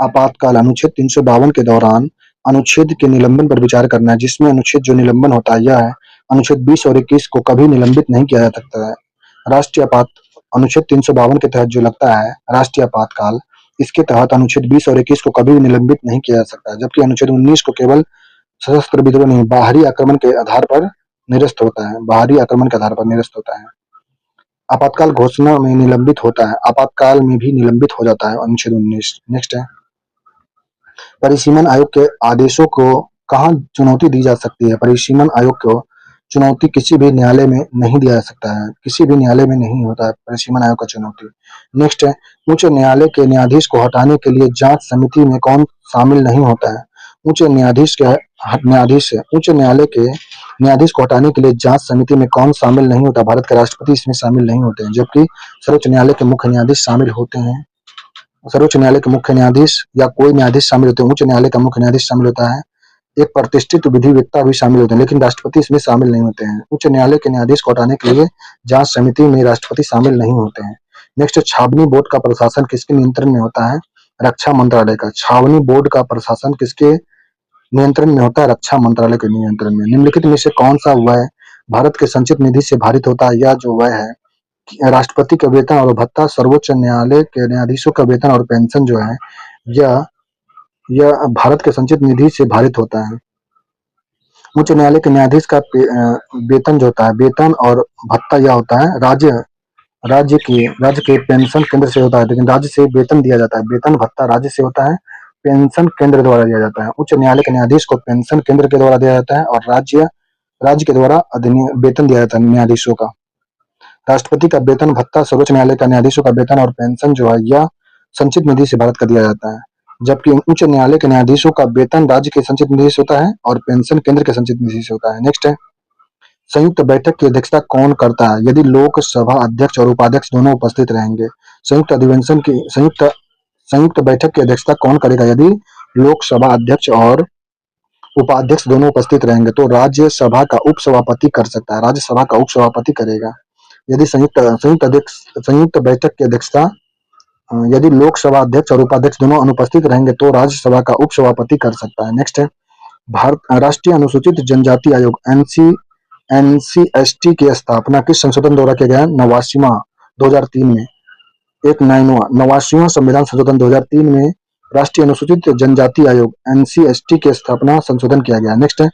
Speaker 1: आपातकाल अनुच्छेद 352 के दौरान अनुच्छेद के निलंबन पर विचार करना है, जिसमें अनुच्छेद जो निलंबन होता है यह है अनुच्छेद 20 और 21 को कभी निलंबित नहीं किया जा सकता है। अनुच्छेद 352 के तहत जो लगता है राष्ट्रीय आपातकाल, इसके तहत अनुच्छेद 20 और 21 को कभी भी निलंबित नहीं किया जा सकता है, जबकि अनुच्छेद 19 को केवल सशस्त्र विद्रोह नहीं, बाहरी आक्रमण के आधार पर निरस्त होता है। बाहरी आक्रमण के आधार पर निरस्त होता है। आपातकाल घोषणा में निलंबित होता है, आपातकाल में भी निलंबित हो जाता है अनुच्छेद 19। नेक्स्ट है, परिसीमन आयोग के आदेशों को कहाँ चुनौती दी जा सकती है? परिसीमन आयोग को चुनौती किसी भी न्यायालय में नहीं दिया जा सकता है, किसी भी न्यायालय में नहीं होता है परिसीमन आयोग का चुनौती। नेक्स्ट है, उच्च न्यायालय के न्यायाधीश को हटाने के लिए जांच समिति में कौन शामिल नहीं होता है? उच्च न्यायाधीश के न्यायाधीश उच्च न्यायालय के न्यायाधीश को हटाने के लिए जांच समिति में कौन शामिल नहीं होता? भारत के राष्ट्रपति इसमें शामिल नहीं होते हैं, जबकि सर्वोच्च न्यायालय के मुख्य न्यायाधीश शामिल होते हैं। सर्वोच्च न्यायालय के मुख्य न्यायाधीश या कोई न्यायाधीश शामिल होते हैं, उच्च न्यायालय का मुख्य न्यायाधीश शामिल होता है, एक प्रतिष्ठित विधिवेत्ता भी शामिल होते हैं, लेकिन राष्ट्रपति इसमें शामिल नहीं होते हैं। उच्च न्यायालय के न्यायाधीश को हटाने के लिए जांच समिति में राष्ट्रपति शामिल नहीं होते हैं। नेक्स्ट, छावनी बोर्ड का प्रशासन किसके नियंत्रण में होता है? रक्षा मंत्रालय का। छावनी बोर्ड का प्रशासन किसके नियंत्रण में होता है? रक्षा मंत्रालय के नियंत्रण में। निम्नलिखित में से कौन सा व्यय भारत के संचित निधि से भारित होता है? यह जो व्यय है, राष्ट्रपति का वेतन और भत्ता, सर्वोच्च न्यायालय के न्यायाधीशों का वेतन और पेंशन जो है, यह भारत के संचित निधि से भारित होता है। उच्च न्यायालय के न्यायाधीश का वेतन जो होता है, वेतन और भत्ता यह होता है राज्य के पेंशन केंद्र से होता है, लेकिन राज्य से वेतन दिया जाता है। वेतन भत्ता राज्य से होता है, पेंशन केंद्र द्वारा दिया जाता है। उच्च न्यायालय के न्यायाधीश को पेंशन केंद्र के द्वारा दिया जाता है और राज्य के द्वारा वेतन दिया जाता है न्यायाधीशों का। राष्ट्रपति का वेतन भत्ता, सर्वोच्च न्यायालय का न्यायाधीशों का वेतन और पेंशन जो है, यह संचित निधि से भारत का दिया जाता है, जबकि उच्च न्यायालय के न्यायाधीशों का वेतन राज्य के संचित निधि से होता है और पेंशन केंद्र के संचित निधि से होता है। नेक्स्ट है, संयुक्त बैठक की अध्यक्षता कौन करता है? यदि लोकसभा अध्यक्ष और उपाध्यक्ष दोनों उपस्थित रहेंगे। संयुक्त बैठक की अध्यक्षता कौन करेगा? यदि लोकसभा अध्यक्ष और उपाध्यक्ष दोनों उपस्थित रहेंगे तो राज्यसभा का उपसभापति कर सकता है, राज्यसभा का उपसभापति करेगा। यदि संयुक्त बैठक की अध्यक्षता यदि लोकसभा अध्यक्ष और उपाध्यक्ष दोनों अनुपस्थित रहेंगे तो राज्यसभा का उपसभापति कर सकता है। नेक्स्ट है, भारत राष्ट्रीय अनुसूचित जनजाति आयोग एनसीएसटी की स्थापना किस संशोधन द्वारा किया गया? 89वां 2003 में। 89वां संविधान संशोधन 2003 में राष्ट्रीय अनुसूचित जनजाति आयोग एनसीएसटी की स्थापना संशोधन किया गया। नेक्स्ट है,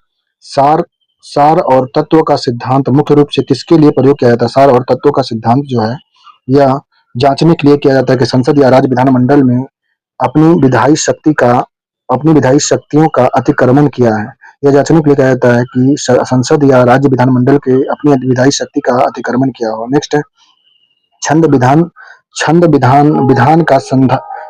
Speaker 1: सार और तत्व का सिद्धांत मुख्य रूप से किसके लिए प्रयोग किया जाता है? सार और तत्व का सिद्धांत जो है, यह जांचने के लिए किया जाता है कि संसद या राज्य विधानमंडल में अपनी विधायी शक्तियों का अतिक्रमण किया है। यह जांचने के लिए किया जाता है कि संसद या राज्य विधानमंडल के अपनी विधायी शक्ति का अतिक्रमण किया हो। नेक्स्ट है, छंद विधान का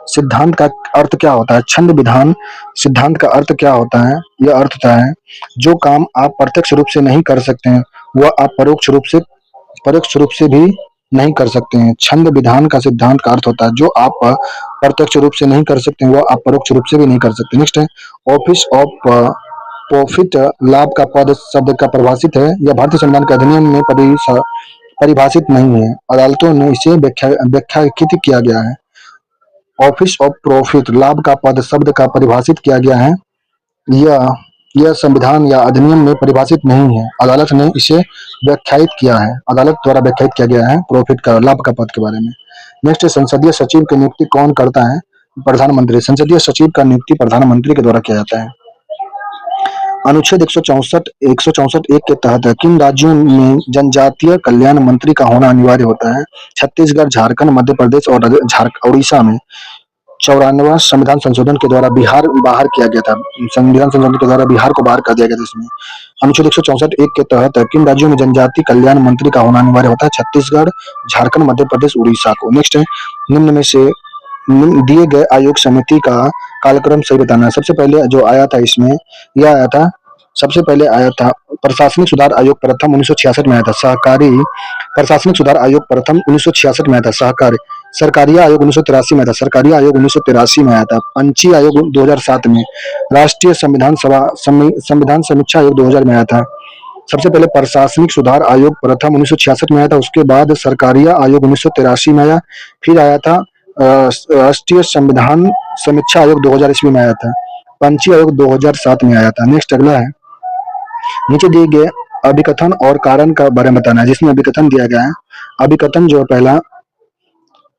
Speaker 1: सिद्धांत का अर्थ क्या होता है? छंद विधान सिद्धांत का अर्थ क्या होता है? यह अर्थ होता है, जो काम आप प्रत्यक्ष रूप से नहीं कर सकते हैं वह आप परोक्ष रूप से भी नहीं कर सकते हैं। छंद विधान का सिद्धांत का अर्थ होता है, जो आप प्रत्यक्ष रूप से नहीं कर सकते हैं वह आप परोक्ष रूप से भी नहीं कर सकते। नेक्स्ट है, ऑफिस ऑफ प्रॉफिट लाभ का पद शब्द का परिभाषित है। यह भारतीय संविधान के अधिनियम में परिभाषित नहीं है, अदालतों ने इसे व्याख्यायित किया गया है। ऑफिस ऑफ प्रॉफिट लाभ का पद शब्द का परिभाषित किया गया है, यह संविधान या अधिनियम में परिभाषित नहीं है, अदालत ने इसे व्याख्यायित किया है, अदालत द्वारा व्याख्यायित किया गया है प्रॉफिट का लाभ का पद के बारे में। नेक्स्ट, संसदीय सचिव की नियुक्ति कौन करता है? प्रधानमंत्री। संसदीय सचिव का नियुक्ति प्रधानमंत्री के द्वारा किया जाता है। अनुच्छेद 164 के तहत किन राज्यों में जनजातीय कल्याण मंत्री का होना अनिवार्य होता है? छत्तीसगढ़, झारखंड, मध्य प्रदेश और उड़ीसा में। 94वां संविधान संशोधन के द्वारा बिहार बाहर किया गया था। संविधान संशोधन के द्वारा बिहार को बाहर कर दिया गया था इसमें। अनुच्छेद 164 के तहत किन राज्यों में जनजाति कल्याण मंत्री का होना अनिवार्य होता है? छत्तीसगढ़, झारखंड, मध्य प्रदेश, उड़ीसा को। नेक्स्ट है, निम्न में से दिए गए आयोग समिति का कालक्रम सही बताना है। सबसे पहले जो आया था इसमें यह आया था, सबसे पहले आया था प्रशासनिक सुधार आयोग प्रथम 1966 में आया था। सहकारी प्रशासनिक सुधार आयोग प्रथम 1966 में आया था। सरकारिया आयोग 1983 में आया था। सरकारिया आयोग 1983 में आया था। पंची आयोग 2007 में। राष्ट्रीय संविधान समीक्षा आयोग 2000 में आया था। सबसे पहले प्रशासनिक सुधार आयोग प्रथम 1966 में आया था, उसके बाद सरकारिया आयोग 1983 में आया, फिर आया था राष्ट्रीय संविधान समीक्षा आयोग 2000 ईस्वी में आया था। पंची आयोग 2007 में आया था। नेक्स्ट अगला है, नीचे दिए गए अभिकथन और कारण का बारे में बताना है। जिसमें अभिकथन दिया गया है, अभिकथन जो है पहला,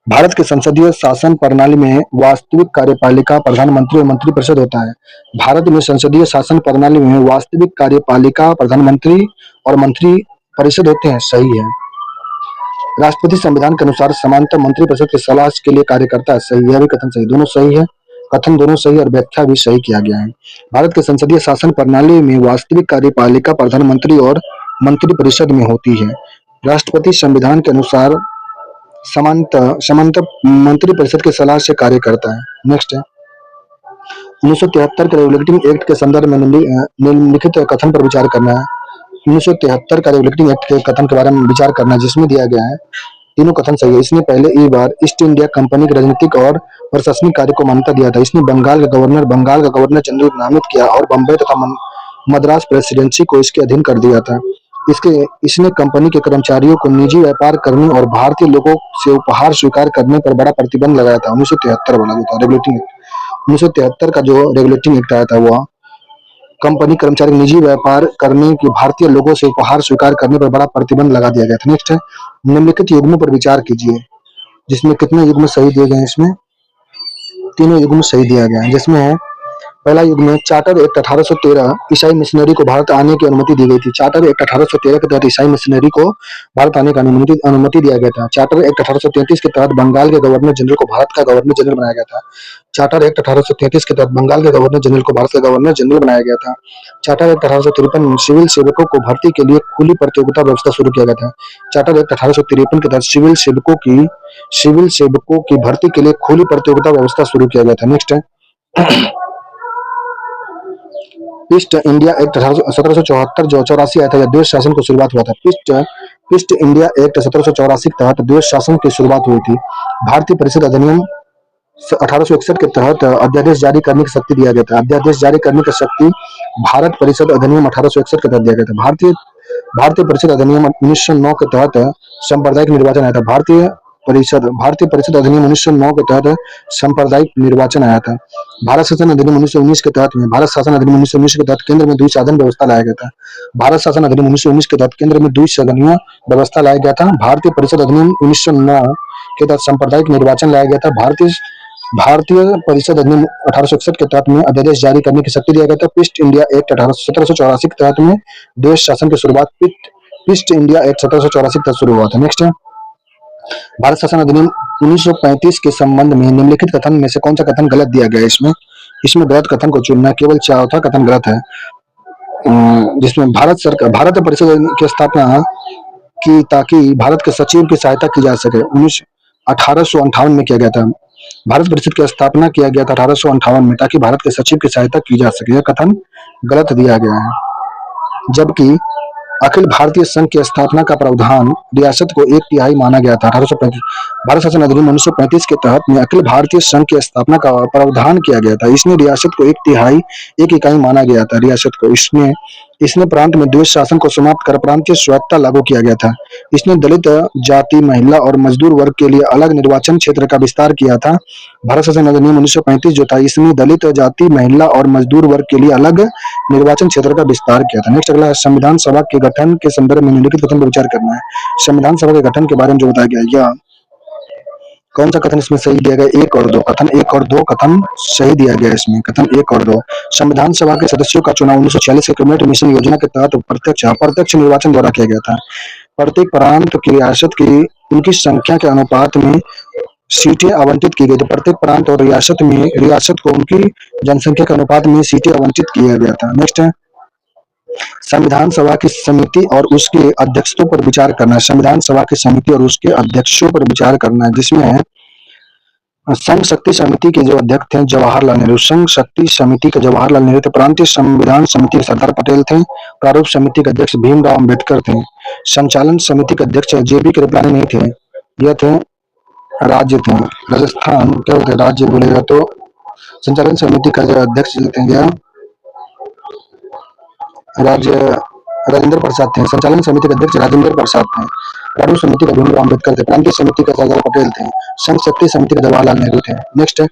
Speaker 1: भारत के संसदीय शासन प्रणाली में वास्तविक कार्यपालिका प्रधानमंत्री और मंत्रिपरिषद होता है। भारत में संसदीय शासन प्रणाली में वास्तविक कार्यपालिका प्रधानमंत्री और मंत्रिपरिषद होते हैं, सही है। राष्ट्रपति संविधान के अनुसार समांतर मंत्रिपरिषद की सलाह के लिए कार्य करता है, सही। यह भी कथन सही, दोनों सही है, कथन दोनों सही और व्याख्या भी सही किया गया है। भारत के संसदीय शासन प्रणाली में वास्तविक कार्यपालिका प्रधानमंत्री और मंत्रिपरिषद में होती है। राष्ट्रपति संविधान के अनुसार सामान्यतः मंत्रिपरिषद की सलाह से कार्य करता है। नेक्स्ट है 1973 के रेगुलेटिंग एक्ट के संदर्भ में निम्नलिखित कथन पर विचार करना है। 1973 का रेगुलेटिंग एक्ट के कथन के बारे में विचार करना है, जिसमें दिया गया है तीनों कथन सही है। इसने पहले एक बार ईस्ट इंडिया कंपनी के राजनीतिक और प्रशासनिक कार्य को मान्यता दिया था। इसने बंगाल का गवर्नर जनरल नामित किया और बम्बई तथा मद्रास प्रेसिडेंसी को इसके अधीन कर दिया था। इसने कंपनी के कर्मचारियों को निजी व्यापार करने और भारतीय लोगों से उपहार स्वीकार करने पर बड़ा प्रतिबंध लगाया था। 1973 वाला जो था रेगुलेटिंग एक्ट, 1973 का जो रेगुलेटिंग एक्ट आया था वह कंपनी कर्मचारी निजी व्यापार करने की भारतीय लोगों से उपहार स्वीकार करने पर बड़ा प्रतिबंध लगा दिया गया था। नेक्स्ट है निम्नलिखित युग्मों पर विचार कीजिए, जिसमें कितने युग्म सही दिए गए हैं। इसमें तीनों युग्म सही दिया गया है, जिसमें है पहला युग्म चार्टर एक्ट 1813 ईसाई मिशनरी को भारत आने की अनुमति दी गई थी। चार्टर एक्ट 1813 के तहत ईसाई मिशनरी को भारत आने का अनुमति दिया गया था। चार्टर एक्ट 1833 के तहत बंगाल के गवर्नर जनरल को भारत का गवर्नर जनरल बनाया गया था। चार्टर एक्ट 1833 के तहत बंगाल के गवर्नर जनरल को भारत का गवर्नर जनरल बनाया गया था। चार्टर एक्ट 1853 में सिविल सेवकों को भर्ती के लिए खुली प्रतियोगिता व्यवस्था शुरू किया गया था। चार्टर एक्ट 1853 के तहत सिविल सेवकों की भर्ती के लिए खुली प्रतियोगिता व्यवस्था शुरू किया गया था। नेक्स्ट है ईस्ट इंडिया एक्ट 1774 जो 84 आया था, यह द्वैध शासन को शुरुआत हुआ था। ईस्ट इंडिया एक्ट 1784 के तहत द्वैध शासन की शुरुआत हुई थी। भारतीय परिषद अधिनियम 1861 के तहत अध्यादेश जारी करने की शक्ति दिया गया था। अध्यादेश जारी करने की शक्ति भारत परिषद अधिनियम 1861 के तहत दिया गया था। भारतीय परिषद अधिनियम 1909 के तहत सांप्रदायिक निर्वाचन आया था। भारतीय परिषद अधिनियम 1909 के तहत सांप्रदायिक निर्वाचन आया था। भारत शासन अधिनियम 1919 के तहत केंद्र में द्विसदन व्यवस्था लाया गया था। भारत शासन अधिनियम 1919 के तहत केंद्र में द्विसदनीय व्यवस्था लाया गया था। भारतीय परिषद अधिनियम 1909 के तहत सांप्रदायिक निर्वाचन लाया गया था। भारतीय परिषद अधिनियम 1861 के तहत में अध्यादेश जारी करने की शक्ति दिया गया था। ईस्ट इंडिया एक्ट 1784 के तहत में देश शासन की शुरुआत ईस्ट इंडिया एक्ट 1784 के तहत शुरू हुआ था। नेक्स्ट है भारत शासन अधिनियम 1935 के संबंध में निम्नलिखित कथन में से कौन सा कथन गलत दिया गया है। इसमें गलत कथन को चुनना, केवल चौथा कथन गलत है, जिसमें भारत परिषद की स्थापना की ताकि भारत के सचिव की सहायता की जा सके। 1858 में किया गया था। भारत परिषद की स्थापना किया गया था 1858 में ताकि भारत के सचिव की सहायता की जा सके। यह कथन गलत दिया गया है। जबकि अखिल भारतीय संघ की स्थापना का प्रावधान रियासत को 1/3 माना गया था। 1835 भारत शासन अधिनियम 1935 के तहत में अखिल भारतीय संघ की स्थापना का प्रावधान किया गया था। इसने रियासत को 1/3 एक इकाई माना गया था। रियासत को इसने प्रांत में द्वैध शासन को समाप्त कर प्रांतीय स्वायत्तता लागू किया गया था। इसने दलित जाति, महिला और मजदूर वर्ग के लिए अलग निर्वाचन क्षेत्र का विस्तार किया था। भारत शासन अधिनियम 1935 जो था, इसने दलित जाति, महिला और मजदूर वर्ग के लिए अलग निर्वाचन क्षेत्र का विस्तार किया था। नेक्स्ट अगला है संविधान सभा के गठन के संदर्भ में निम्नलिखित कथन पर विचार करना है। संविधान सभा के गठन के बारे में जो बताया गया, या कौन सा कथन इसमें सही दिया गया? 1 और 2 कथन 1 और 2 कथन सही दिया गया इसमें। कथन 1 और 2 संविधान सभा के सदस्यों का चुनाव 1946 के कैबिनेट मिशन योजना के तहत अप्रत्यक्ष निर्वाचन द्वारा किया गया था। प्रत्येक प्रांत की रियासत की उनकी संख्या के अनुपात में सीटें आवंटित की गई थी। प्रत्येक प्रांत और रियासत को उनकी जनसंख्या के अनुपात में सीटें आवंटित किया गया था। नेक्स्ट है संविधान सभा की समिति और उसके अध्यक्षों पर विचार करना है। संविधान सभा की समिति और उसके अध्यक्षों पर विचार करना है, जिसमें संघ शक्ति समिति के जो अध्यक्ष थे जवाहरलाल नेहरू, संघ शक्ति समिति के जवाहरलाल नेहरू थे। प्रांतीय संविधान समिति के सरदार पटेल थे। प्रारूप समिति के अध्यक्ष भीमराव अम्बेडकर थे। संचालन समिति के अध्यक्ष जेबी कृपलानी नहीं थे, यह थे राज्य थे। राजस्थान क्या होते राज्य बोलेगा तो संचालन समिति का जो अध्यक्ष थे राजेंद्र प्रसाद थे। संचालन समिति के अध्यक्ष राजेंद्र प्रसाद थे। प्रारूप समिति का भीमराव अम्बेडकर थे। प्रांतीय समिति का सरदार पटेल थे। संघ शक्ति समिति का जवाहरलाल नेहरू थे। नेक्स्ट है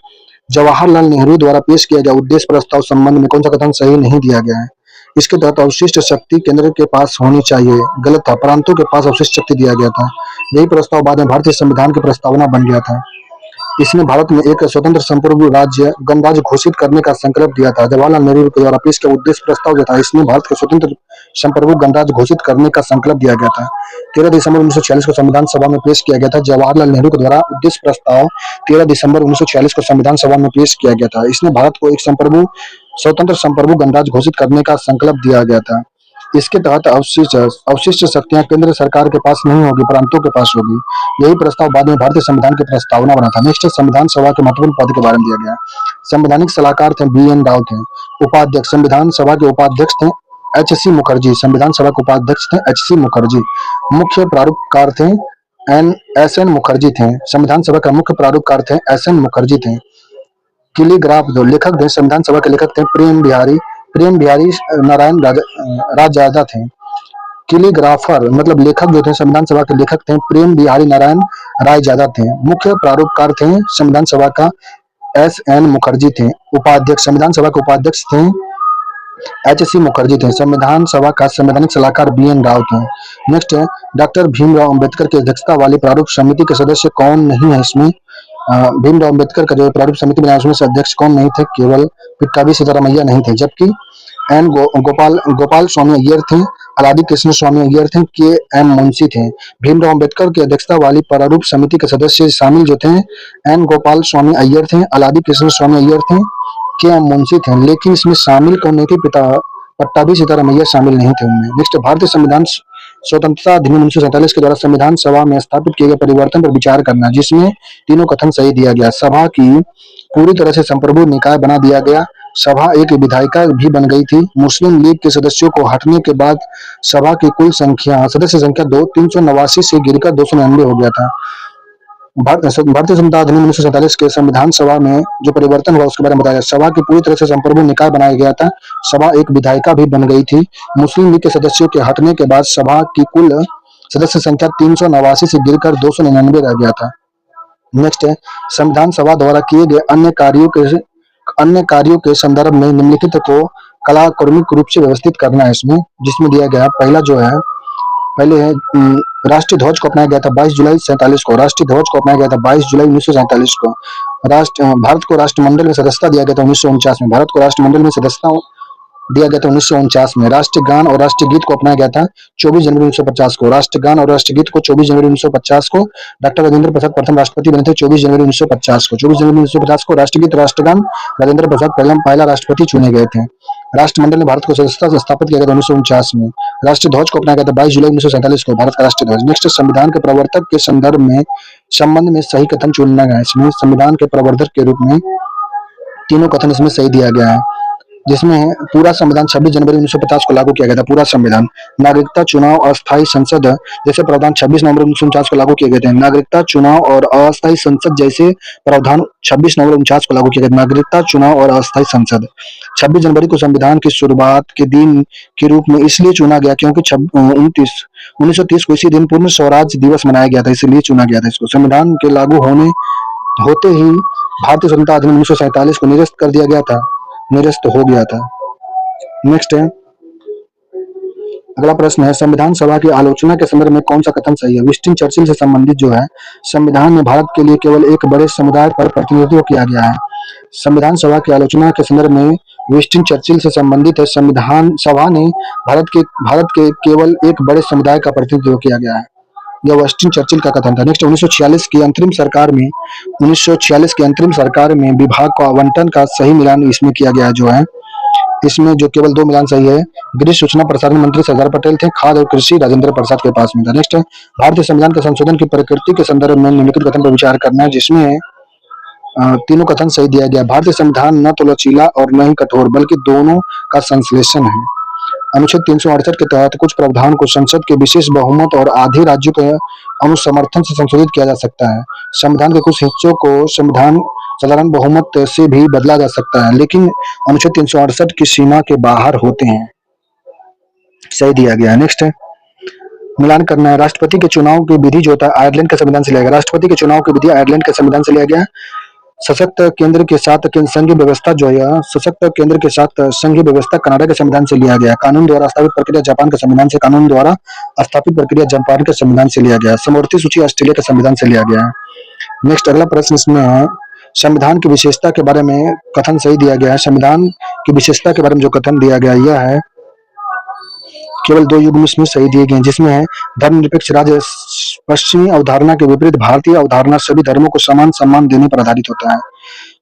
Speaker 1: जवाहरलाल नेहरू द्वारा पेश किया गया उद्देश्य प्रस्ताव संबंध में कौन सा कथन सही नहीं दिया गया है? इसके तहत अवशिष्ट शक्ति केंद्र के पास होनी चाहिए, गलत था। प्रांतों के पास अवशिष्ट शक्ति दिया गया था। यही प्रस्ताव बाद में भारतीय संविधान की प्रस्तावना बन गया था। इसने भारत में एक स्वतंत्र संप्रभु राज्य गणराज्य घोषित करने का संकल्प दिया था। जवाहरलाल नेहरू के द्वारा पेश किया उद्देश्य प्रस्ताव जो था, इसने भारत के स्वतंत्र संप्रभु गणराज्य घोषित करने का संकल्प दिया गया था। 13 दिसंबर 1946 को संविधान सभा में पेश किया गया था। जवाहरलाल नेहरू के द्वारा उद्देश्य प्रस्ताव 13 दिसंबर 1946 को संविधान सभा में पेश किया गया था। इसने भारत को एक स्वतंत्र संप्रभु गणराज्य घोषित करने का संकल्प दिया गया था। इसके तहत अवशिष्ट अवशिष्ट शक्तियां केंद्र सरकार के पास नहीं होगी, प्रांतों के पास होगी। यही प्रस्ताव बाद में भारतीय संविधान की प्रस्तावना बना था। नेक्स्ट, संविधान सभा के महत्वपूर्ण पद के बारे में दिया गया। संवैधानिक सलाहकार थे बी एन राव थे। उपाध्यक्ष, संविधान सभा के उपाध्यक्ष थे एच सी मुखर्जी। संविधान सभा के उपाध्यक्ष थे एच सी मुखर्जी। मुख्य प्रारूपकार थे एस एन मुखर्जी थे। संविधान सभा का मुख्य प्रारूपकार थे एस एन मुखर्जी थे। किलीग्राफ जो लेखक थे संविधान सभा के लेखक थे प्रेम बिहारी नारायण राजजादा थे। किलीग्राफर मतलब लेखक जो थे संविधान सभा के लेखक थे प्रेम बिहारी नारायण रायजादा थे। मुख्य प्रारूपकार थे संविधान सभा का एस एन मुखर्जी थे। उपाध्यक्ष, संविधान सभा के उपाध्यक्ष थे एच सी मुखर्जी थे। संविधान सभा का संवैधानिक सलाहकार बी एन राव थे। नेक्स्ट है, डॉक्टर भीमराव अंबेडकर की अध्यक्षता वाली प्रारूप समिति के सदस्य कौन नहीं है इसमें? भीमराव अंबेडकर का जो प्रारूप समिति बनाया उसमें से अध्यक्ष कौन नहीं थे? केवल पिट्टाभी सीतारामैया नहीं थे, जबकि गोपाल स्वामी अय्यर थे, अलादी कृष्ण स्वामी अय्यर थे, के एम मुंशी थे। भीमराव अंबेडकर की अध्यक्षता वाली प्रारूप समिति के सदस्य शामिल जो थे एन गोपाल स्वामी अय्यर थे, अलादी कृष्ण स्वामी अय्यर थे, के एम मुंशी थे। लेकिन इसमें शामिल कौन नहीं थे? पट्टाभी सीतारामैया शामिल नहीं थे उनमें। नेक्स्ट, भारतीय संविधान स्वतंत्रता अधिनियम 1947 के द्वारा संविधान सभा में स्थापित किए गए परिवर्तन पर विचार करना, जिसमें तीनों कथन सही दिया गया। सभा की पूरी तरह से संप्रभु निकाय बना दिया गया। सभा एक विधायिका भी बन गई थी। मुस्लिम लीग के सदस्यों को हटने के बाद सभा की कुल सदस्य संख्या 389 से गिरकर 299 हो गया था। भारतीय संविधान अधिनियम 1947 के संविधान सभा में जो परिवर्तन हुआ उसके बारे में बताया। सभा की पूरी तरह से संप्रभु निकाय बनाया गया था। सभा एक विधायिका भी बन गई थी। मुस्लिम लीग के सदस्यों के हटने के बाद सभा की कुल सदस्य संख्या 389 से गिरकर 299 रह गया था। नेक्स्ट है, संविधान सभा द्वारा किए गए अन्य कार्यों के संदर्भ में निम्नलिखित को कलाक्रमिक रूप से व्यवस्थित करना है इसमें, जिसमें दिया गया पहला जो है पहले है राष्ट्रीय ध्वज को अपनाया गया था 22 जुलाई 47 को। राष्ट्रीय ध्वज को अपनाया गया था 22 जुलाई 1947 को। भारत को राष्ट्रमंडल में सदस्यता दिया गया था 1949 में। भारत को राष्ट्रमंडल में सदस्यता दिया गया था 1949 में। राष्ट्रगान और राष्ट्रगीत को अपनाया गया था 24 जनवरी 1950 को। राष्ट्रगान और राष्ट्रगीत को 24 जनवरी 1950 को। डॉक्टर राजेंद्र प्रसाद प्रथम राष्ट्रपति बने थे 24 जनवरी 1950 को। 24 जनवरी 1950 को राष्ट्रगीत राष्ट्रगान राजेंद्र प्रसाद पहला राष्ट्रपति चुने गए थे। राष्ट्रमंडल ने भारत को सदस्यता से स्थापित किया गया था 1949 में। राष्ट्रीय ध्वज को अपनाया गया था 22 जुलाई 1947 को, भारत का राष्ट्रीय ध्वज। नेक्स्ट, संविधान के प्रवर्तक के संबंध में सही कथन चुनना है। इसमें संविधान के प्रवर्तक के रूप में तीनों कथन इसमें सही दिया गया है, जिसमें पूरा संविधान 26 जनवरी 1950 को लागू किया गया था। पूरा संविधान, नागरिकता, चुनाव, अस्थायी संसद जैसे प्रावधान 26 नवंबर 1949 को लागू किए गए थे। नागरिकता, चुनाव और अस्थायी संसद जैसे प्रावधान 26 नवंबर 1949 को लागू किए गए। नागरिकता, चुनाव और अस्थायी संसद 26 जनवरी को संविधान की शुरुआत के दिन के रूप में इसलिए चुना गया क्योंकि 1930 को इसी दिन पूर्ण स्वराज दिवस मनाया गया था, इसलिए चुना गया था इसको। संविधान के लागू होते ही भारतीय स्वतंत्रता अधिनियम 1947 को निरस्त हो गया था। नेक्स्ट है, अगला प्रश्न है, संविधान सभा की आलोचना के संदर्भ में कौन सा कथन सही है? विंस्टन चर्चिल से संबंधित जो है, संविधान में भारत के लिए केवल एक बड़े समुदाय पर प्रतिनिधित्व किया गया है। संविधान सभा की आलोचना के संदर्भ में विंस्टन चर्चिल से संबंधित है। संविधान सभा ने भारत के केवल एक बड़े समुदाय का प्रतिनिधित्व किया गया है। यह विंस्टन चर्चिल का कथन था। नेक्स्ट, 1946 की अंतरिम सरकार में विभाग को आवंटन का सही मिलान इसमें किया गया जो है। इसमें जो केवल 2 मिलान सही है। गृह सूचना प्रसारण मंत्री सरदार पटेल थे, खाद्य और कृषि राजेंद्र प्रसाद के पास में था। नेक्स्ट, भारतीय संविधान के संशोधन की प्रकृति के संदर्भ में निम्नलिखित कथन पर विचार करना है, जिसमें तीनों कथन सही दिया गया। भारतीय संविधान न तो लचीला और न ही कठोर बल्कि दोनों का संश्लेषण है। अनुच्छेद 368 के तहत कुछ प्रावधान को संसद के विशेष बहुमत और आधे राज्यों के अनुसमर्थन से संशोधित किया जा सकता है। संविधान के कुछ हिस्सों को संविधान साधारण बहुमत से भी बदला जा सकता है, लेकिन अनुच्छेद 368 की सीमा के बाहर होते हैं। सही दिया गया है। नेक्स्ट, मिलान करना है। राष्ट्रपति के चुनाव की विधि जो होता है आयरलैंड के संविधान से लिया गया। राष्ट्रपति के चुनाव की विधि आयरलैंड के संविधान से लिया गया। सशक्त केंद्र के साथ संघीय व्यवस्था जो है, सशक्त केंद्र के साथ संघीय व्यवस्था कनाडा के संविधान से लिया गया। कानून द्वारा स्थापित प्रक्रिया जापान के संविधान से, कानून द्वारा स्थापित प्रक्रिया जापान के संविधान से लिया गया। समवर्ती सूची ऑस्ट्रेलिया के संविधान से लिया गया है। नेक्स्ट, अगला प्रश्न इसमें है, संविधान की विशेषता के बारे में कथन सही दिया गया है। संविधान की विशेषता के बारे में जो कथन दिया गया यह है, केवल 2 युग्म इसमें सही दिए गए, जिसमें है धर्मनिरपेक्ष राज्य पश्चिमी अवधारणा के विपरीत भारतीय अवधारणा सभी धर्मों को समान सम्मान देने पर आधारित होता है।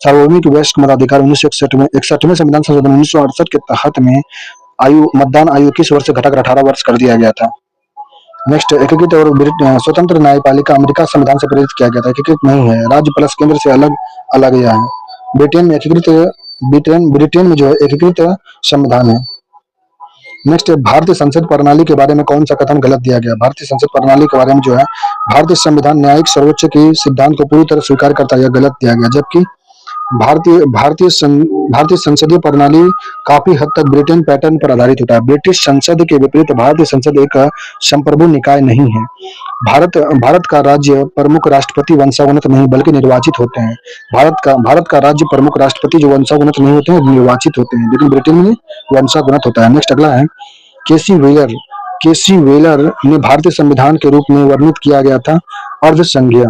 Speaker 1: सार्वभौमिक वयस्क मताधिकार 1961 में 61वें संविधान संशोधन 1968 के तहत में मतदान आयु 21 वर्ष से घटाकर 18 वर्ष कर दिया गया था। नेक्स्ट, एकीकृत और स्वतंत्र न्यायपालिका अमेरिका संविधान से प्रेरित किया गया था। एकीकृत नहीं है, राज्य प्लस केंद्र से अलग अलग यह है। ब्रिटेन में एकीकृत ब्रिटेन में जो है एकीकृत संविधान है। नेक्स्ट, भारतीय संसद प्रणाली के बारे में कौन सा कथन गलत दिया गया? भारतीय संसद प्रणाली के बारे में जो है भारतीय संविधान न्यायिक सर्वोच्च की सिद्धांत को पूरी तरह स्वीकार करता है, यह गलत दिया गया। जबकि भारतीय संसदीय प्रणाली काफी हद तक ब्रिटेन पैटर्न पर आधारित होता है। ब्रिटिश संसद के विपरीत भारतीय संसद एक संप्रभु निकाय नहीं है। भारत का राज्य प्रमुख राष्ट्रपति वंशानुगत नहीं बल्कि निर्वाचित होते हैं। भारत का राज्य प्रमुख राष्ट्रपति जो वंशानुगत नहीं होते हैं, निर्वाचित होते हैं, लेकिन ब्रिटेन में वंशानुगत होता है। नेक्स्ट, अगला है केसी व्हीलर ने भारतीय संविधान के रूप में वर्णित किया गया था अर्धसंघीय।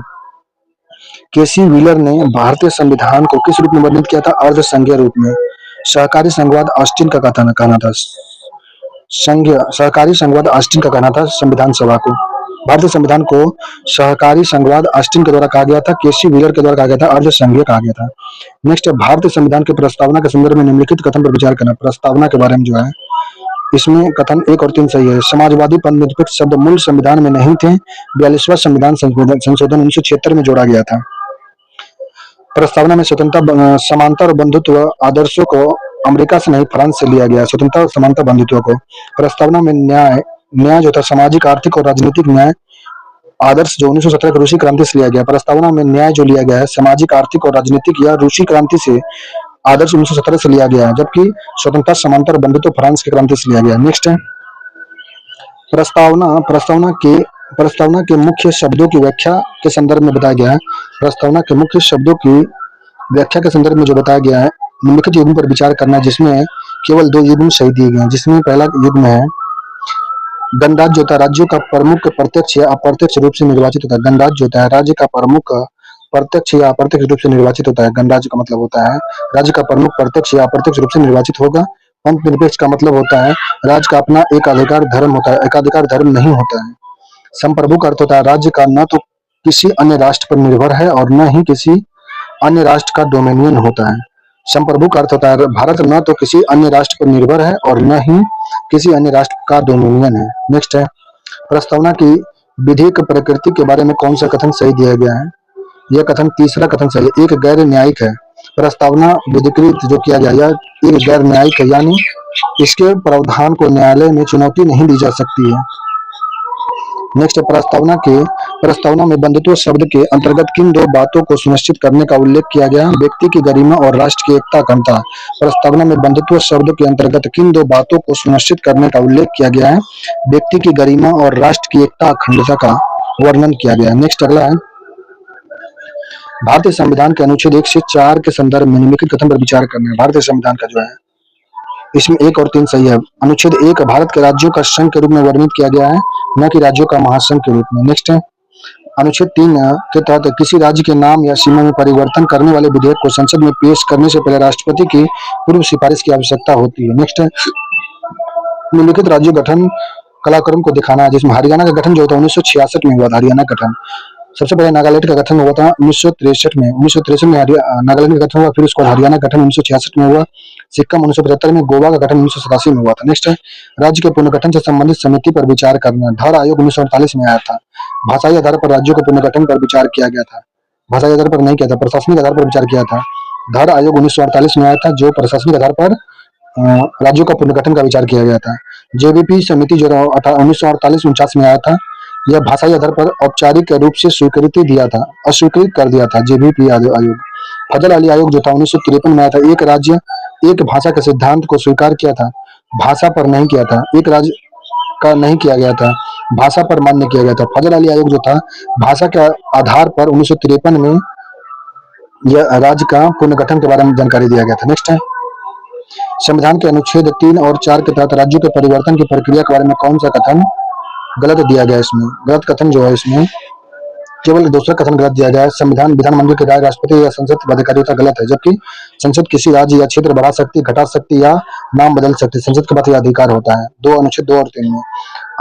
Speaker 1: केसी व्हीलर ने भारतीय संविधान को किस रूप में वर्णित किया था? अर्धसंघीय रूप में। सहकारी संघवाद ऑस्टिन का कहना था। सहकारी संघवाद ऑस्टिन का कहना था संविधान सभा को। भारतीय संविधान को सहकारी संघवाद ऑस्टिन के द्वारा कहा गया था, केसी व्हीलर के द्वारा कहा गया था, अर्धसंघीय कहा गया था। नेक्स्ट, भारतीय संविधान के प्रस्तावना के संदर्भ में निम्नलिखित कथन पर विचार करना। प्रस्तावना के बारे में जो है इसमें कथन 1 और 3 सही है। समाजवादी पद निरपेक्ष शब्द मूल संविधान में नहीं थे। 42वां संविधान संशोधन 1976 में जोड़ा गया था। प्रस्तावना में स्वतंत्रता, समानता और बंधुत्व आदर्शों को अमेरिका से नहीं फ्रांस से लिया गया। स्वतंत्रता और समानता बंधुत्व को प्रस्तावना में न्याय जो था सामाजिक, आर्थिक और राजनीतिक न्याय आदर्श जो 1917 की रूसी क्रांति से लिया गया। प्रस्तावना में न्याय जो लिया गया है सामाजिक, आर्थिक और राजनीतिक या रूसी क्रांति से आदर्श 1917 से लिया गया है, जबकि स्वतंत्रता, समानता और बंधुत्व फ्रांस की क्रांति से लिया गया। नेक्स्ट है प्रस्तावना के मुख्य शब्दों की व्याख्या के संदर्भ में बताया गया है। प्रस्तावना के मुख्य शब्दों की व्याख्या के संदर्भ में जो बताया गया है, निम्नलिखित युग्म पर विचार करना, जिसमें केवल 2 युग्म सही दिए गए हैं। जिसमें पहला युग्म है गणराज्य होता है राज्यों का प्रमुख प्रत्यक्ष या अप्रत्यक्ष रूप से निर्वाचित होता है। गणराज्य होता है राज्य का प्रमुख प्रत्यक्ष या अप्रत्यक्ष रूप से निर्वाचित होता है। गणराज्य का मतलब होता है राज्य का प्रमुख प्रत्यक्ष या अप्रत्यक्ष रूप से निर्वाचित होगा। पंथ निरपेक्ष का मतलब होता है राज्य का अपना एकाधिकार धर्म होता है, एकाधिकार धर्म नहीं होता है। संप्रभु का अर्थ होता है राज्य का न तो किसी अन्य राष्ट्र पर निर्भर है और न ही किसी अन्य राष्ट्र का डोमिनियन होता है। संप्रभु का अर्थ होता है भारत न तो किसी अन्य राष्ट्र पर निर्भर है और न ही किसी अन्य राष्ट्र का डोमिनियन है। नेक्स्ट है प्रस्तावना की विधिक प्रकृति के बारे में कौन सा कथन सही दिया गया है? यह कथन तीसरा कथन सही है। एक गैर न्यायिक है। प्रस्तावना विधिकृत जो किया गया यह एक गैर न्यायिक है, यानी इसके प्रावधान को न्यायालय में चुनौती नहीं दी जा सकती है। नेक्स्ट, प्रस्तावना में बंधुत्व शब्द के अंतर्गत किन 2 बातों को सुनिश्चित करने का उल्लेख किया गया? व्यक्ति की गरिमा और राष्ट्र की एकता अखंडता। प्रस्तावना में बंधुत्व शब्द के अंतर्गत किन 2 बातों को सुनिश्चित करने का उल्लेख किया गया है? व्यक्ति की गरिमा और राष्ट्र की एकता अखंडता का वर्णन किया गया है। नेक्स्ट, अगला है भारतीय संविधान के अनुच्छेद 1 से 4 के संदर्भ में निम्नलिखित कथन पर विचार करना है। भारतीय संविधान का जो है इसमें 1 और 3 सही है। अनुच्छेद 1 भारत के राज्यों का संघ के रूप में वर्णित किया गया है, न कि राज्यों का महासंघ के रूप में। नेक्स्ट है अनुच्छेद 3 के तहत किसी राज्य के नाम या सीमा में परिवर्तन करने वाले विधेयक को संसद में पेश करने से पहले राष्ट्रपति की पूर्व सिफारिश की आवश्यकता होती है। नेक्स्ट है निम्नलिखित राज्य गठन कलाक्रम को दिखाना है, जिसमें हरियाणा का गठन जो होता है 1966 में हुआ था। हरियाणा गठन सबसे पहले नागालैंड का गठन हुआ था 1963 में। 1963 में नागालैंड का गठन हुआ, फिर उसके बाद हरियाणा का गठन 1966 में हुआ। सिक्किम 1975 में, गोवा का गठन 1987 में हुआ था। नेक्स्ट है राज्य के पुनर्गठन से संबंधित समिति पर विचार करना। धर आयोग 1948 में आया था। भाषाई आधार पर राज्यों के पुनर्गठन पर विचार किया गया था। भाषाई आधार पर नहीं किया था, प्रशासनिक आधार पर विचार किया था। धर आयोग 1948 में आया था, जो प्रशासनिक आधार पर राज्यों का पुनर्गठन का विचार किया गया था। जेबीपी समिति जो 1948-49 में आया था, यह भाषाई आधार पर औपचारिक रूप से स्वीकृति दिया था, अस्वीकृत कर दिया था। जेबीपी आयोग। फजल अली आयोग जो था 1953 में आया था। एक राज्य एक भाषा के सिद्धांत को स्वीकार किया था, भाषा पर नहीं किया था। एक राज्य का नहीं किया गया था, भाषा पर मान्य किया गया था। फजल अली आयोग जो था भाषा के आधार पर 1953 में यह राज्य का पुनर्गठन के बारे में जानकारी दिया गया था। नेक्स्ट है संविधान के अनुच्छेद 3 और 4 के तहत राज्यों के परिवर्तन की प्रक्रिया के बारे में कौन सा कथन गलत दिया गया? इसमें गलत कथन जो है इसमें केवल दूसरा कथन गलत दिया गया है। संविधान विधानमंडल की राय राष्ट्रपति या संसद की बाध्यकारिता गलत है, जबकि संसद किसी राज्य या क्षेत्र बढ़ा सकती, घटा सकती या नाम बदल सकती। संसद के पास यह अधिकार होता है। अनुच्छेद 2 और 3 में।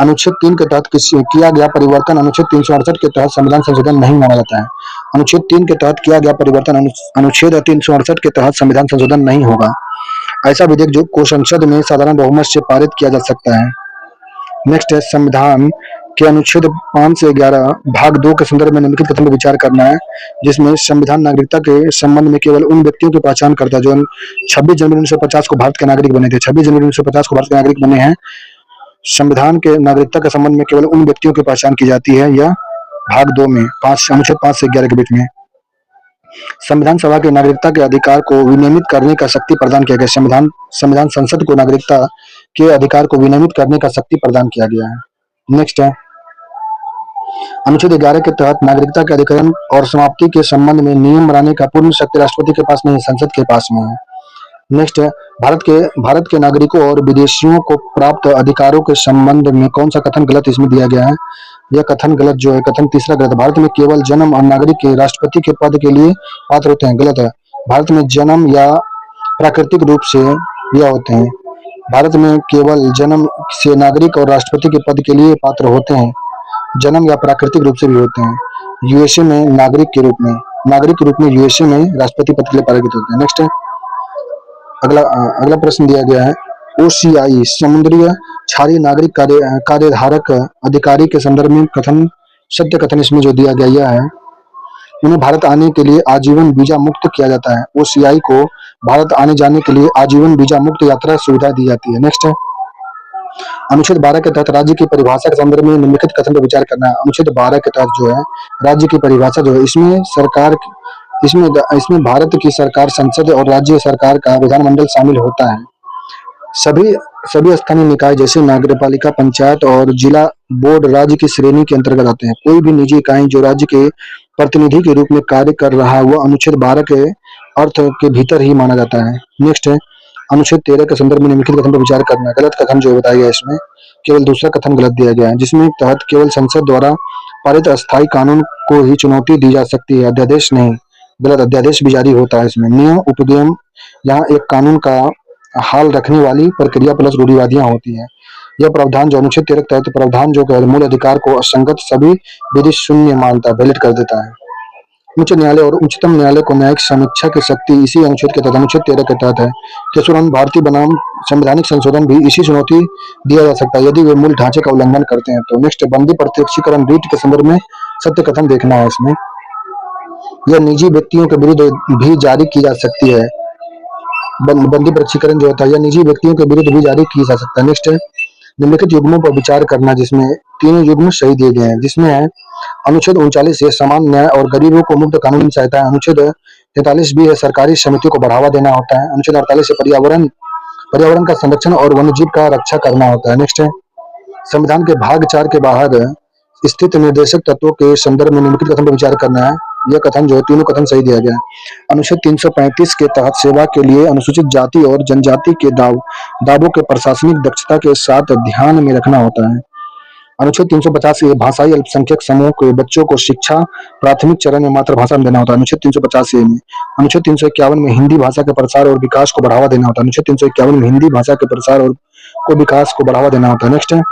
Speaker 1: अनुच्छेद 3 के तहत किया गया परिवर्तन अनुच्छेद 368 के तहत संविधान संशोधन नहीं माना जाता है। अनुच्छेद 3 के तहत किया गया परिवर्तन अनुच्छेद 368 के तहत संविधान संशोधन नहीं होगा। ऐसा विधेयक जो को संसद में साधारण बहुमत से पारित किया जा सकता है। नेक्स्ट है संविधान के अनुच्छेद 5 से 11 भाग 2 के संदर्भ में निम्नलिखित कथन पर विचार करना है, जिसमें संविधान नागरिकता के संबंध में केवल उन व्यक्तियों की पहचान करता है जो 26 जनवरी 1950 को भारत के नागरिक बने थे। 26 जनवरी 1950 को भारत के नागरिक बने हैं। संविधान के नागरिकता के संबंध में केवल उन व्यक्तियों की पहचान की जाती है। यह भाग 2 में अनुच्छेद 5 से 11 के बीच में संविधान सभा के नागरिकता के अधिकार को विनियमित करने का शक्ति प्रदान किया गया। संविधान संसद को नागरिकता के अधिकार को विनियमित करने का शक्ति प्रदान किया गया है। नेक्स्ट है अनुच्छेद 11 के तहत नागरिकता के अधिकरण और समाप्ति के संबंध में नियम बनाने का पूर्ण शक्ति राष्ट्रपति के पास नहीं, संसद के पास में है। नेक्स्ट है भारत के नागरिकों और विदेशियों को प्राप्त अधिकारों के संबंध में कौन सा कथन गलत इसमें दिया गया है। यह कथन गलत जो है, कथन तीसरा गलत है। भारत में केवल जन्म और नागरिक के राष्ट्रपति के पद के लिए पात्र होते हैं, गलत है। भारत में जन्म या प्राकृतिक रूप से यह होते हैं। भारत में केवल जन्म से नागरिक और राष्ट्रपति के पद के लिए पात्र होते हैं, जन्म या प्राकृतिक रूप से भी होते हैं। यूएसए में नागरिक के रूप में यूएसए में राष्ट्रपति पद के लिए पारित होते हैं। नेक्स्ट है अगला प्रश्न दिया गया है ओसीआई समुद्रीय क्षारीय नागरिक कार्यधारक अधिकारी के संदर्भ में सत्य कथन इसमें जो दिया गया यह है, उन्हें भारत आने के लिए आजीवन वीजा मुक्त किया जाता है। ओसीआई को भारत आने जाने के लिए आजीवन वीजा मुक्त यात्रा सुविधा दी जाती है। नेक्स्ट है अनुच्छेद 12 के तहत राज्य की परिभाषा के संदर्भ में निम्नलिखित कथन पर विचार करना है। अनुच्छेद 12 के तहत जो है राज्य की परिभाषा जो है, इसमें भारत की सरकार, संसद और राज्य सरकार का विधानमंडल शामिल होता है। सभी स्थानीय निकाय जैसे नगरपालिका, पंचायत और जिला बोर्ड राज्य की श्रेणी के अंतर्गत आते हैं। कोई भी निजी इकाई जो राज्य के प्रतिनिधि के रूप में कार्य कर रहा है वह अनुच्छेद 12 के अर्थ के भीतर ही माना जाता है। नेक्स्ट है अनुच्छेद 13 के संदर्भ में निम्नलिखित कथन पर विचार करना। गलत कथन जो बताया गया इसमें केवल दूसरा कथन गलत दिया गया है, जिसमें तहत केवल संसद द्वारा पारित अस्थायी कानून को ही चुनौती दी जा सकती है, अध्यादेश नहीं। गलत, अध्यादेश भी जारी होता है इसमें। नियम उपनियम यहाँ एक कानून का हाल रखने वाली प्रक्रिया प्लस रूढ़िवादियां होती है। यह प्रावधान जो अनुच्छेद 13 के तहत प्रावधान जो मूल अधिकार को असंगत सभी विधि शून्य मानता है, वैलिड कर देता है। उच्च न्यायालय और उच्चतम न्यायालय को न्यायिक समीक्षा की शक्ति इसी अनुच्छेद के तहत, अनुच्छेद 13 के तहत है। केशवानंद भारती बनाम संवैधानिक संशोधन भी इसी चुनौती दिया जा सकता है यदि वे मूल ढांचे का उल्लंघन करते हैं तो। नेक्स्ट बंदी प्रत्यक्षीकरण रीट के संदर्भ में सत्य कथन देखना है इसमें। यह निजी व्यक्तियों के विरुद्ध भी जारी की जा सकती है। बंदी प्रत्यक्षीकरण जो होता है यह निजी व्यक्तियों के विरुद्ध भी जारी की जा सकता है। नेक्स्ट है निम्नलिखित युग्मों पर विचार करना, जिसमें तीनों युग्म सही दिए गए हैं, जिसमें है अनुच्छेद 39 से समान न्याय और गरीबों को मुफ्त कानूनी सहायता है। अनुच्छेद 43 भी है सरकारी समितियों को बढ़ावा देना होता है। अनुच्छेद 48 से पर्यावरण का संरक्षण और वन्यजीव का रक्षा करना होता है। नेक्स्ट है संविधान के भाग 4 के बाहर स्थित निर्देशक तत्वों के संदर्भ में निम्नलिखित कथन पर विचार करना है। यह कथन जो है तीनों कथन सही दिया गया है। अनुच्छेद 335 के तहत सेवा के लिए अनुसूचित जाति और जनजाति के दावों के प्रशासनिक दक्षता के साथ ध्यान में रखना होता है। अनुच्छेद 350 भाषाई अल्पसंख्यक समूह के बच्चों को शिक्षा प्राथमिक चरण में मातृभाषा में देना होता है। अनुच्छेद 350 में अनुच्छेद 351 में हिंदी भाषा के प्रसार और विकास को बढ़ावा देना होता है। अनुच्छेद 351 में हिंदी भाषा के प्रसार और विकास को बढ़ावा देना होता है। नेक्स्ट है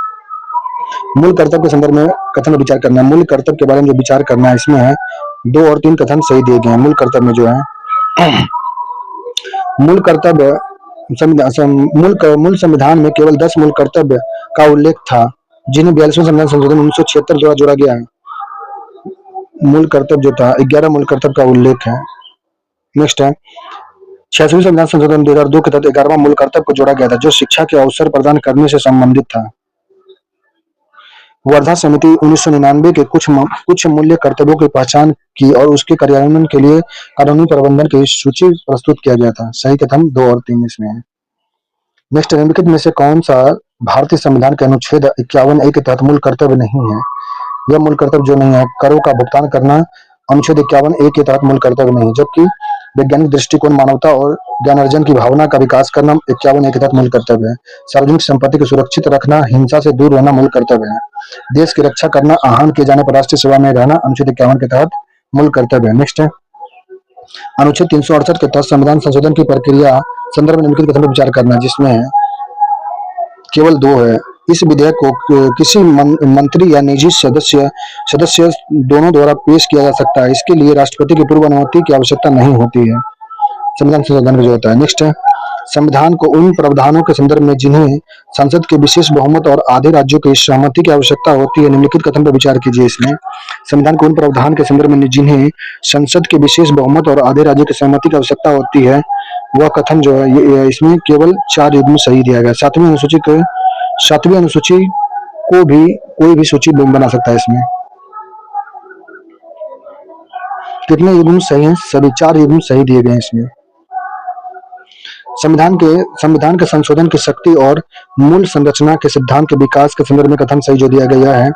Speaker 1: मूल कर्तव्य के संदर्भ में कथन विचार करना है। मूल कर्तव्य के बारे में जो विचार करना है इसमें है 2 और 3 कथन सही दिए गए हैं। मूल कर्तव्य में जो है मूल कर्तव्य मूल संविधान में केवल 10 मूल कर्तव्य का उल्लेख था, जिन्हें 42वें संविधान संशोधन 1976 द्वारा जोड़ा गया है। मूल कर्तव्य जो था 11 मूल कर्तव्य का उल्लेख है। नेक्स्ट है 86वें संविधान संशोधन 2002 के तहत 11वां मूल कर्तव्य को जोड़ा गया था, जो शिक्षा के अवसर प्रदान करने से संबंधित था। वर्धा समिति 1999 के कुछ मूल्य कर्तव्यों की पहचान की और उसके कार्यान्वयन के लिए कानूनी प्रबंधन की सूची प्रस्तुत किया गया था। सही कथन 2 और 3 इसमें है। नेक्स्ट निम्नलिखित में से कौन सा भारतीय संविधान के अनुच्छेद 51A के तहत मूल कर्तव्य नहीं है। यह मूल कर्तव्य जो नहीं है करों का भुगतान करना अनुच्छेद 51A के तहत मूल कर्तव्य नहीं, जबकि वैज्ञानिक दृष्टिकोण, मानवता और ज्ञानार्जन की भावना का विकास करना 51A के तहत मूल कर्तव्य है। सार्वजनिक संपत्ति को सुरक्षित रखना, हिंसा से दूर रहना मूल कर्तव्य है। देश की रक्षा करना, आहन किए जाने पर राष्ट्रीय सेवा में रहना अनुच्छेद 51 के तहत मूल कर्तव्य है। नेक्स्ट है अनुच्छेद 368 के तहत संविधान संशोधन की प्रक्रिया संदर्भ में निम्नलिखित कथन पर विचार करना, जिसमें केवल 2 है। इस विधेयक को किसी मंत्री या निजी सदस्य दोनों द्वारा पेश किया जा सकता है। इसके लिए राष्ट्रपति की पूर्व अनुमति की आवश्यकता नहीं होती है। संविधान संशोधन जो होता है। नेक्स्ट है संविधान को उन प्रावधानों के संदर्भ में जिन्हें संसद के विशेष बहुमत और आधे राज्यों की सहमति की आवश्यकता होती है, निम्नलिखित कथन पर विचार कीजिए। इसमें संविधान के उन प्रावधान के संदर्भ में जिन्हें संसद के विशेष बहुमत और आधे राज्यों की सहमति की आवश्यकता होती है, वह कथन जो है इसमें केवल 4 युग्म सही दिया गया। सातवीं अनुसूची को भी कोई भी सूची बना सकता है। इसमें कितने युग्म सही हैं? सभी 4 युग्म सही दिए गए हैं। इसमें संविधान के संशोधन की शक्ति और मूल संरचना के सिद्धांत के विकास के संदर्भ में कथन सही जो दिया गया है,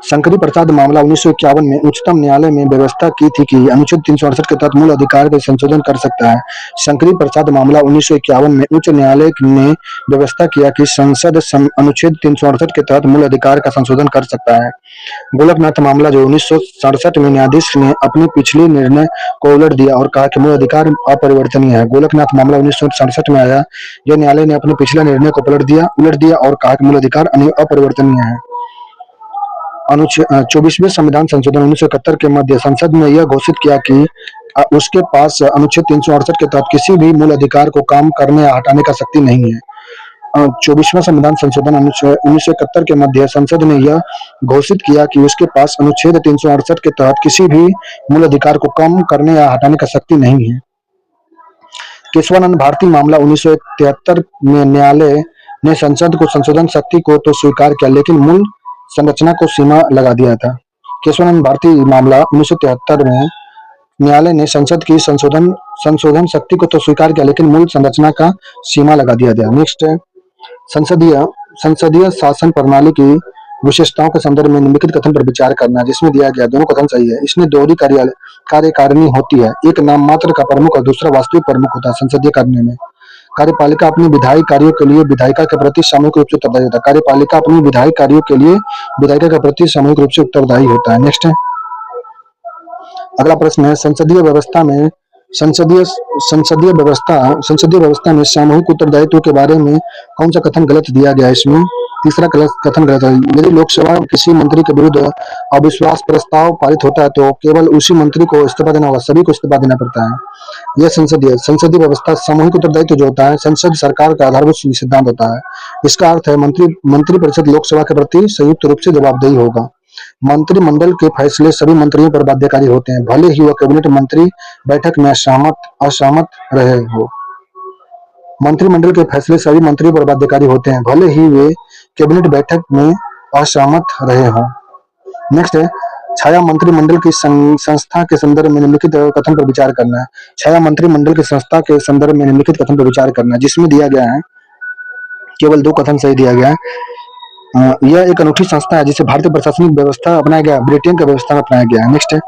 Speaker 1: शंकरी प्रसाद मामला 1951 में उच्चतम न्यायालय में व्यवस्था की थी कि अनुच्छेद 368 के तहत मूल अधिकार का संशोधन कर सकता है। शंकरी प्रसाद मामला 1951 में उच्च न्यायालय ने व्यवस्था किया कि संसद अनुच्छेद 368 के तहत मूल अधिकार का संशोधन कर सकता है। गोलकनाथ मामला जो 1967 में न्यायाधीश ने अपने पिछले निर्णय को उलट दिया और कहा कि मूल अधिकार अपरिवर्तनीय है। गोलकनाथ मामला 1967 में आया, यह न्यायालय ने अपने पिछले निर्णय को उलट दिया और कहा कि मूल अधिकार अपरिवर्तनीय है। 24वें संविधान संशोधन 1971 के मध्य संसद ने यह घोषित किया कि उसके पास अनुच्छेद 368 के तहत किसी भी मूल अधिकार को काम करने या हटाने का शक्ति नहीं है। 24वां संविधान संशोधन 1971 के मध्य संसद ने यह घोषित किया कि उसके पास अनुच्छेद 368 के तहत किसी भी मूल अधिकार को कम करने या हटाने का शक्ति नहीं है। केशवानंद भारती मामला 1973 में न्यायालय ने संसद को संशोधन शक्ति को तो स्वीकार किया, लेकिन मूल संरचना को सीमा लगा दिया था। केशवानंद भारती मामला 1973 में न्यायालय ने संसद की संशोधन शक्ति को तो स्वीकार किया, लेकिन मूल संरचना का सीमा लगा दिया गया। नेक्स्ट है संसदीय शासन प्रणाली की विशेषताओं के संदर्भ में निम्नलिखित कथन पर विचार करना, जिसमें दिया गया दोनों कथन सही है। इसमें दोहरी कार्यकारिणी होती है, एक नाम मात्र का प्रमुख और दूसरा वास्तविक प्रमुख होता है। संसदीय कार्य में कार्यपालिका अपनी विधायी कार्यों के लिए विधायिका के प्रति सामूहिक रूप से उत्तरदायी होता है। कार्यपालिका अपनी विधायी कार्यों के लिए विधायिका के प्रति सामूहिक रूप से उत्तरदायी होता है। नेक्स्ट है अगला प्रश्न है संसदीय व्यवस्था में सामूहिक उत्तरदायित्व के बारे में कौन सा कथन गलत दिया गया है? इसमें तीसरा कथन गलत है। यदि लोकसभा किसी मंत्री के विरुद्ध अविश्वास प्रस्ताव पारित होता है तो केवल उसी मंत्री को इस्तीफा देना होगा, सभी को इस्तीफा देना पड़ता है। यह संसदीय व्यवस्था सामूहिक उत्तरदायित्व जो होता है संसद सरकार का आधारभूत सिद्धांत होता है। इसका अर्थ है मंत्रिपरिषद लोकसभा के प्रति संयुक्त रूप से जवाबदेही होगा। मंत्रिमंडल के फैसले सभी मंत्रियों पर बाध्यकारी होते हैं, भले ही वह कैबिनेट मंत्री बैठक में असहमत रहे हो। मंत्रिमंडल के फैसले सभी मंत्रियों पर बाध्यकारी होते हैं, भले ही वे कैबिनेट बैठक में असहमत रहे हों। नेक्स्ट है छाया मंत्रिमंडल की संस्था के संदर्भ में निम्नलिखित कथन पर विचार करना है। छाया मंत्रिमंडल की संस्था के संदर्भ में निम्नलिखित कथन पर विचार करना है, जिसमें दिया गया है केवल 2 कथन सही दिया गया है। यह एक अनूठी संस्था है जिसे भारतीय प्रशासनिक व्यवस्था अपनाया गया, ब्रिटेन का व्यवस्था में अपनाया गया है। नेक्स्ट है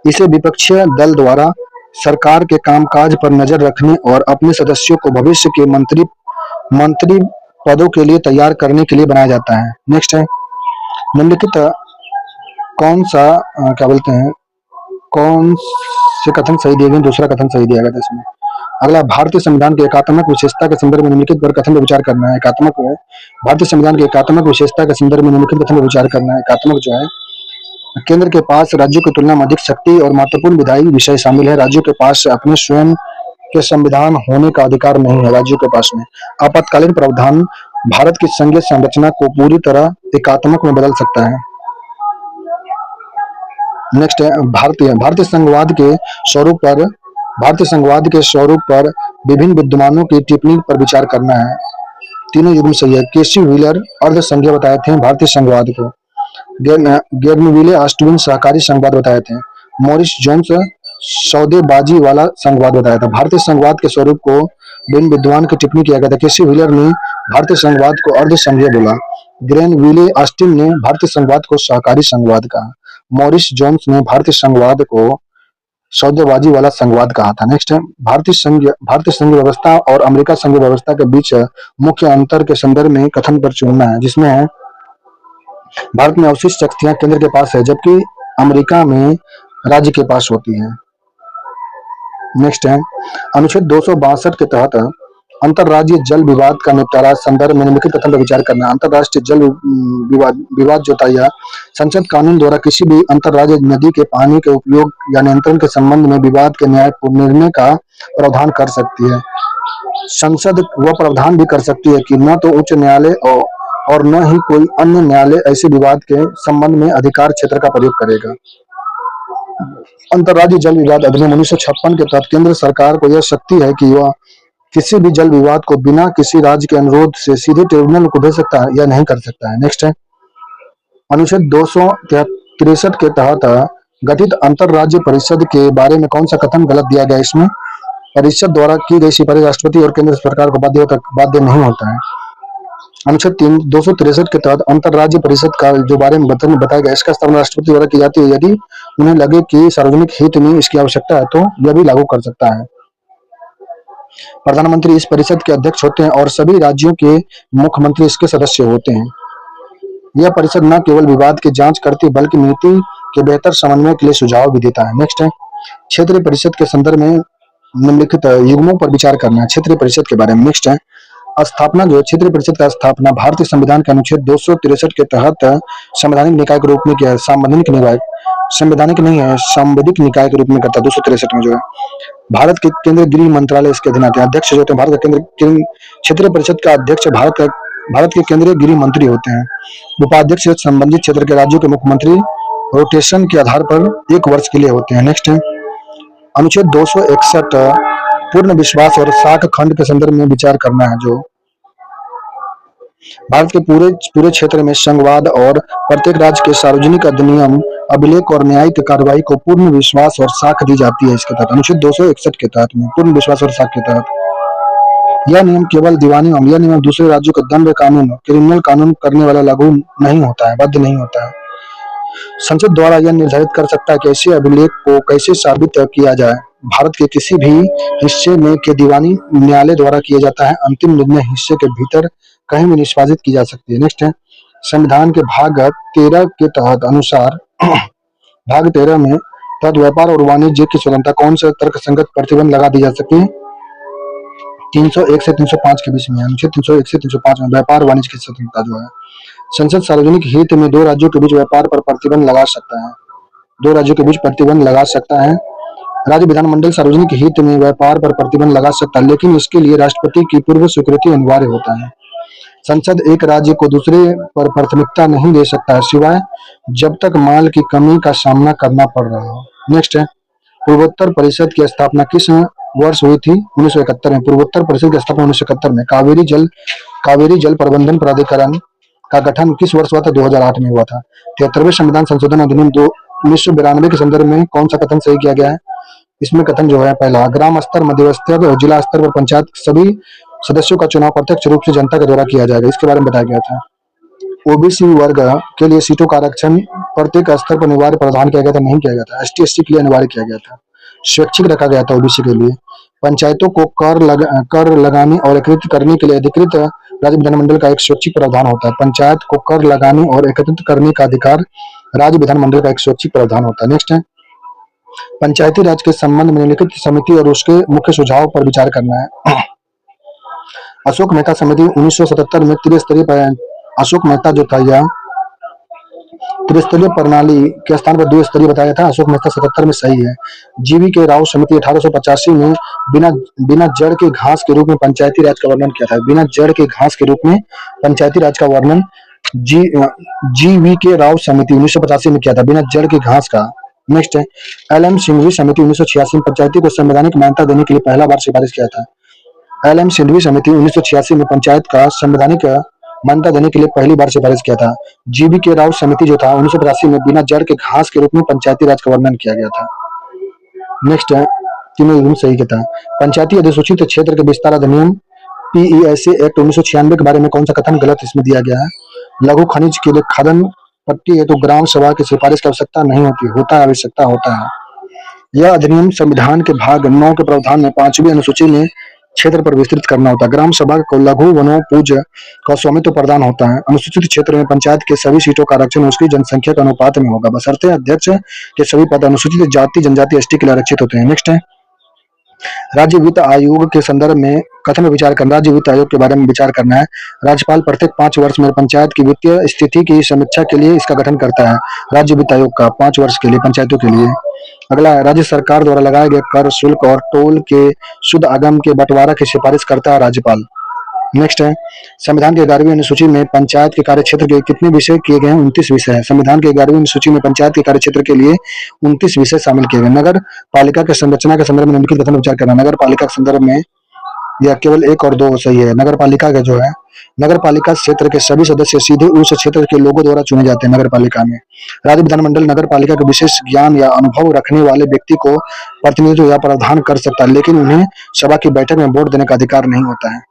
Speaker 1: इसे विपक्षीय दल द्वारा सरकार के कामकाज पर नजर रखने और अपने सदस्यों को भविष्य के मंत्री पदों के लिए तैयार करने के लिए बनाया जाता है। नेक्स्ट है निम्नलिखित कौन से कथन सही दिए गए? दूसरा कथन सही दिया गया था इसमें। अगला भारतीय संविधान के एकात्मक विशेषता के संदर्भ में निम्नलिखित पर कथन पर विचार करना है। भारतीय संविधान के एकात्मक विशेषता के संदर्भ में निम्नलिखित कथन पर विचार करना है। एकात्मक जो है केंद्र के पास राज्यों की तुलना में अधिक शक्ति और महत्वपूर्ण विधायी विषय शामिल है। राज्यों के पास अपने स्वयं के संविधान होने का अधिकार नहीं है। राज्यों के पास में आपातकालीन प्रावधान भारत की संघीय संरचना को पूरी तरह एकात्मक में बदल सकता है। नेक्स्ट है भारतीय संघवाद के स्वरूप पर विभिन्न विद्वानों की टिप्पणी पर विचार करना है। तीनों युग्म सही है। केसी व्हीलर अर्ध संघीय बताए थे भारतीय संघवाद को। गेर्नविले ऑस्टिन सहकारी संघवाद बताए थे। मॉरिस जोन्स सौदेबाजी वाला संघवाद बताया था। भारतीय संघवाद के स्वरूप को विभिन्न विद्वान की टिप्पणी किया गया था। केसी व्हीलर ने भारतीय संघवाद को अर्ध संघीय बोला। ग्रेनविले ऑस्टिन ने भारतीय संघवाद को सहकारी संघवाद कहा। मॉरिस जोन्स ने भारतीय संघवाद को सौदेबाजी वाला संघवाद कहा था। नेक्स्ट है भारतीय संघ व्यवस्था और अमेरिका संघ व्यवस्था के बीच मुख्य अंतर के संदर्भ में कथन पर चुनना है, जिसमें है भारत में अवशिष्ट शक्तियां केंद्र के पास है जबकि अमेरिका में राज्य के पास होती है। नेक्स्ट है अनुच्छेद 262 के तहत अंतर्राज्यीय जल विवाद का निपटारा संदर्भ में निम्नलिखित कथन पर विचार करना। अंतर्राष्ट्रीय जल विवाद विवाद जो था यह संसद कानून द्वारा किसी भी अंतर्राज्यीय नदी के पानी के उपयोग या नियंत्रण के संबंध में विवाद के न्यायपूर्ण निर्णय का प्रावधान कर सकती है। संसद वह प्रावधान भी कर सकती है कि न तो उच्च न्यायालय और न ही कोई अन्य न्यायालय ऐसे विवाद के संबंध में अधिकार क्षेत्र का प्रयोग करेगा। अंतर्राज्यीय जल विवाद अधिनियम 1956 के तहत केंद्र सरकार को यह शक्ति है कि वह किसी भी जल विवाद को बिना किसी राज्य के अनुरोध से सीधे ट्रिब्यूनल को भेज सकता है या नहीं कर सकता है। नेक्स्ट है अनुच्छेद 263 के तहत गठित अंतर्राज्य परिषद के बारे में कौन सा कथन गलत दिया गया है? इसमें परिषद द्वारा की गई सिफारिश राष्ट्रपति और केंद्र सरकार को बाध्य नहीं होता है। अनुच्छेद 263 के तहत अंतर्राज्य परिषद का जो बारे में बताया गया इसका स्थापना राष्ट्रपति द्वारा की जाती है। यदि उन्हें लगे कि सार्वजनिक हित में इसकी आवश्यकता है तो यह भी लागू कर सकता है। प्रधानमंत्री इस परिषद के अध्यक्ष होते हैं और सभी राज्यों के मुख्यमंत्री इसके सदस्य होते हैं। यह परिषद न केवल विवाद की जांच करती बल्कि नीति के बेहतर समन्वय के लिए सुझाव भी देता है। नेक्स्ट है क्षेत्रीय परिषद के संदर्भ में निम्नलिखित युग्मों पर विचार करना है। क्षेत्रीय परिषद के बारे में नेक्स्ट है स्थापना जो क्षेत्रीय परिषद का स्थापना भारतीय संविधान के अनुच्छेद 263 के तहत संवैधानिक निकाय के रूप में किया है। संवैधानिक नहीं है, सांविधिक निकाय के रूप में करता है। 263 में जो है भारत के केंद्रीय गृह मंत्रालय इसके अधीन आते हैं। अध्यक्ष जो होते हैं भारत का क्षेत्रीय परिषद का अध्यक्ष भारत के केंद्रीय गृह मंत्री होते हैं। उपाध्यक्ष संबंधित क्षेत्र के राज्यों के मुख्यमंत्री रोटेशन के आधार पर 1 वर्ष के लिए होते हैं। नेक्स्ट है अनुच्छेद 261 पूर्ण विश्वास और साख खंड के संदर्भ में विचार करना है। जो भारत के पूरे क्षेत्र में संघवाद और प्रत्येक राज्य के सार्वजनिक अधिनियम अभिलेख और न्यायिक कार्रवाई को पूर्ण विश्वास और साख दी जाती है। इसके तहत अनुच्छेद 261 के तहत में पूर्ण विश्वास और साख के तहत यह नियम केवल दीवानी यह नियम दूसरे राज्यों के दंड कानून क्रिमिनल कानून करने वाला लागू नहीं होता है, बाध्य नहीं होता है। संसद द्वारा यह निर्धारित कर सकता है कि ऐसे अभिलेख को कैसे साबित किया जाए। भारत के किसी भी हिस्से में के दीवानी न्यायालय द्वारा किया जाता है। अंतिम निर्णय हिस्से के भीतर कहीं भी निष्पादित की जा सकती है। नेक्स्ट है संविधान के भाग 13 के तहत अनुसार भाग 13 में तहत व्यापार और वाणिज्य की स्वतंत्रता कौन से तर्कसंगत प्रतिबंध लगा दी जा सकती है? 301 से 305 के बीच में अनुच्छेद 301 से 305 में व्यापार वाणिज्य की स्वतंत्रता जो है संसद सार्वजनिक हित में 2 राज्यों के बीच व्यापार पर प्रतिबंध लगा सकता है। 2 राज्यों के बीच प्रतिबंध लगा सकता है। राज्य विधानमंडल सार्वजनिक हित में व्यापार पर प्रतिबंध लगा सकता है, लेकिन इसके लिए राष्ट्रपति की पूर्व स्वीकृति अनिवार्य होता है। संसद एक राज्य को दूसरे पर प्राथमिकता नहीं दे सकता है सिवाय जब तक माल की कमी का सामना करना पड़ रहा हो। नेक्स्ट है पूर्वोत्तर परिषद की स्थापना किस वर्ष हुई थी? 1971 में। पूर्वोत्तर परिषद की स्थापना 1971 में। कावेरी जल प्रबंधन प्राधिकरण का गठन किस वर्ष हुआ था? 2008 में हुआ था। 73वें संविधान संशोधन अधिनियम 1992 के संदर्भ में कौन सा कथन सही किया गया है? इसमें कथन जो है पहला ग्राम स्तर, मध्य स्तर और जिला स्तर पर पंचायत सभी सदस्यों का चुनाव प्रत्यक्ष रूप से जनता के द्वारा किया जाएगा। इसके बारे में बताया गया था। ओबीसी वर्ग के लिए सीटों का आरक्षण प्रत्येक स्तर पर अनिवार्य प्रावधान किया गया था, नहीं किया गया था। ST/SC के लिए अनिवार्य किया गया था, स्वैच्छिक रखा गया था ओबीसी के लिए। पंचायतों को कर लगाने और एकत्रित करने के लिए अधिकृत राज्य विधानमंडल का एक स्वैच्छिक प्रावधान होता है। पंचायत को कर लगाने और एकत्रित करने का अधिकार राज्य विधानमंडल का एक स्वैच्छिक प्रावधान होता है। नेक्स्ट है पंचायती राज के संबंध में निम्नलिखित समिति और उसके मुख्य सुझाव पर विचार करना है। अशोक मेहता समिति 1977 में त्रिस्तरीय अशोक मेहता जो था यह त्रिस्तरीय प्रणाली के स्थान पर 2 स्तरीय बताया था। अशोक मेहता 77 में सही है। GV के राव समिति 1885 में बिना जड़ के घास के रूप में पंचायती राज का वर्णन किया था। बिना जड़ के घास के रूप में पंचायती राज का वर्णन GV के राव समिति 1985 में किया था, बिना जड़ के घास का। नेक्स्ट है LM सिंघवी समिति 1986 में पंचायती को संवैधानिक मान्यता देने के लिए पहला बार सिफारिश किया था। LM सिंघवी समिति 1986 में पंचायत का संवैधानिक मान्यता देने के लिए पहली बार सिफारिश किया था। GV के राव समिति जो था 1985 में बिना जड़ के घास के रूप में पंचायती राज का वर्णन किया गया था। नेक्स्ट है तीनों एकदम सही के था। पंचायती अधिसूचित क्षेत्र के विस्तार अधिनियम PESA एक्ट 1996 के बारे में कौन सा कथन गलत इसमें दिया गया है? लघु खनिज के लिए खादन पट्टी है तो ग्राम सभा की सिफारिश की आवश्यकता नहीं होती, होता है, आवश्यकता होता है। यह अधिनियम संविधान के भाग 9 के प्रावधान में 5वीं अनुसूची में क्षेत्र पर विस्तृत करना होता है। ग्राम सभा को लघु वनोपज का स्वामित्व प्रदान होता है। अनुसूचित क्षेत्र में पंचायत के सभी सीटों का आरक्षण उसकी जनसंख्या के अनुपात में होगा, बशर्ते अध्यक्ष के सभी पद अनुसूचित जाति जनजाति ST के लिए आरक्षित होते हैं। नेक्स्ट है राज्य वित्त आयोग के संदर्भ में कथन पर विचार करना। राज्य वित्त आयोग के बारे में विचार करना है। राज्यपाल प्रत्येक 5 वर्ष में पंचायत की वित्तीय स्थिति की समीक्षा के लिए इसका गठन करता है। राज्य वित्त आयोग का 5 वर्ष के लिए पंचायतों के लिए। अगला है, राज्य सरकार द्वारा लगाए गए कर, शुल्क और टोल के शुद्ध आगम के बंटवारा की सिफारिश करता है राज्यपाल। नेक्स्ट है, संविधान की 11वीं अनुसूची में पंचायत के कार्य क्षेत्र के कितने विषय किए गए हैं? 29 विषय है। संविधान की 11वीं अनुसूची में पंचायत के कार्य क्षेत्र के लिए 29 विषय शामिल किए गए। नगर पालिका के संरचना के संदर्भ में निम्नलिखित कथन विचार करना। नगर पालिका के संदर्भ में यह केवल 1 और 2 सही है। नगर पालिका का जो है, नगर पालिका क्षेत्र के सभी सदस्य सीधे उस क्षेत्र के लोगों द्वारा चुने जाते हैं। नगर पालिका में राज्य विधानमंडल नगर पालिका के विशेष ज्ञान या अनुभव रखने वाले व्यक्ति को प्रतिनिधित्व या प्रावधान कर सकता है, लेकिन उन्हें सभा की बैठक में वोट देने का अधिकार नहीं होता है।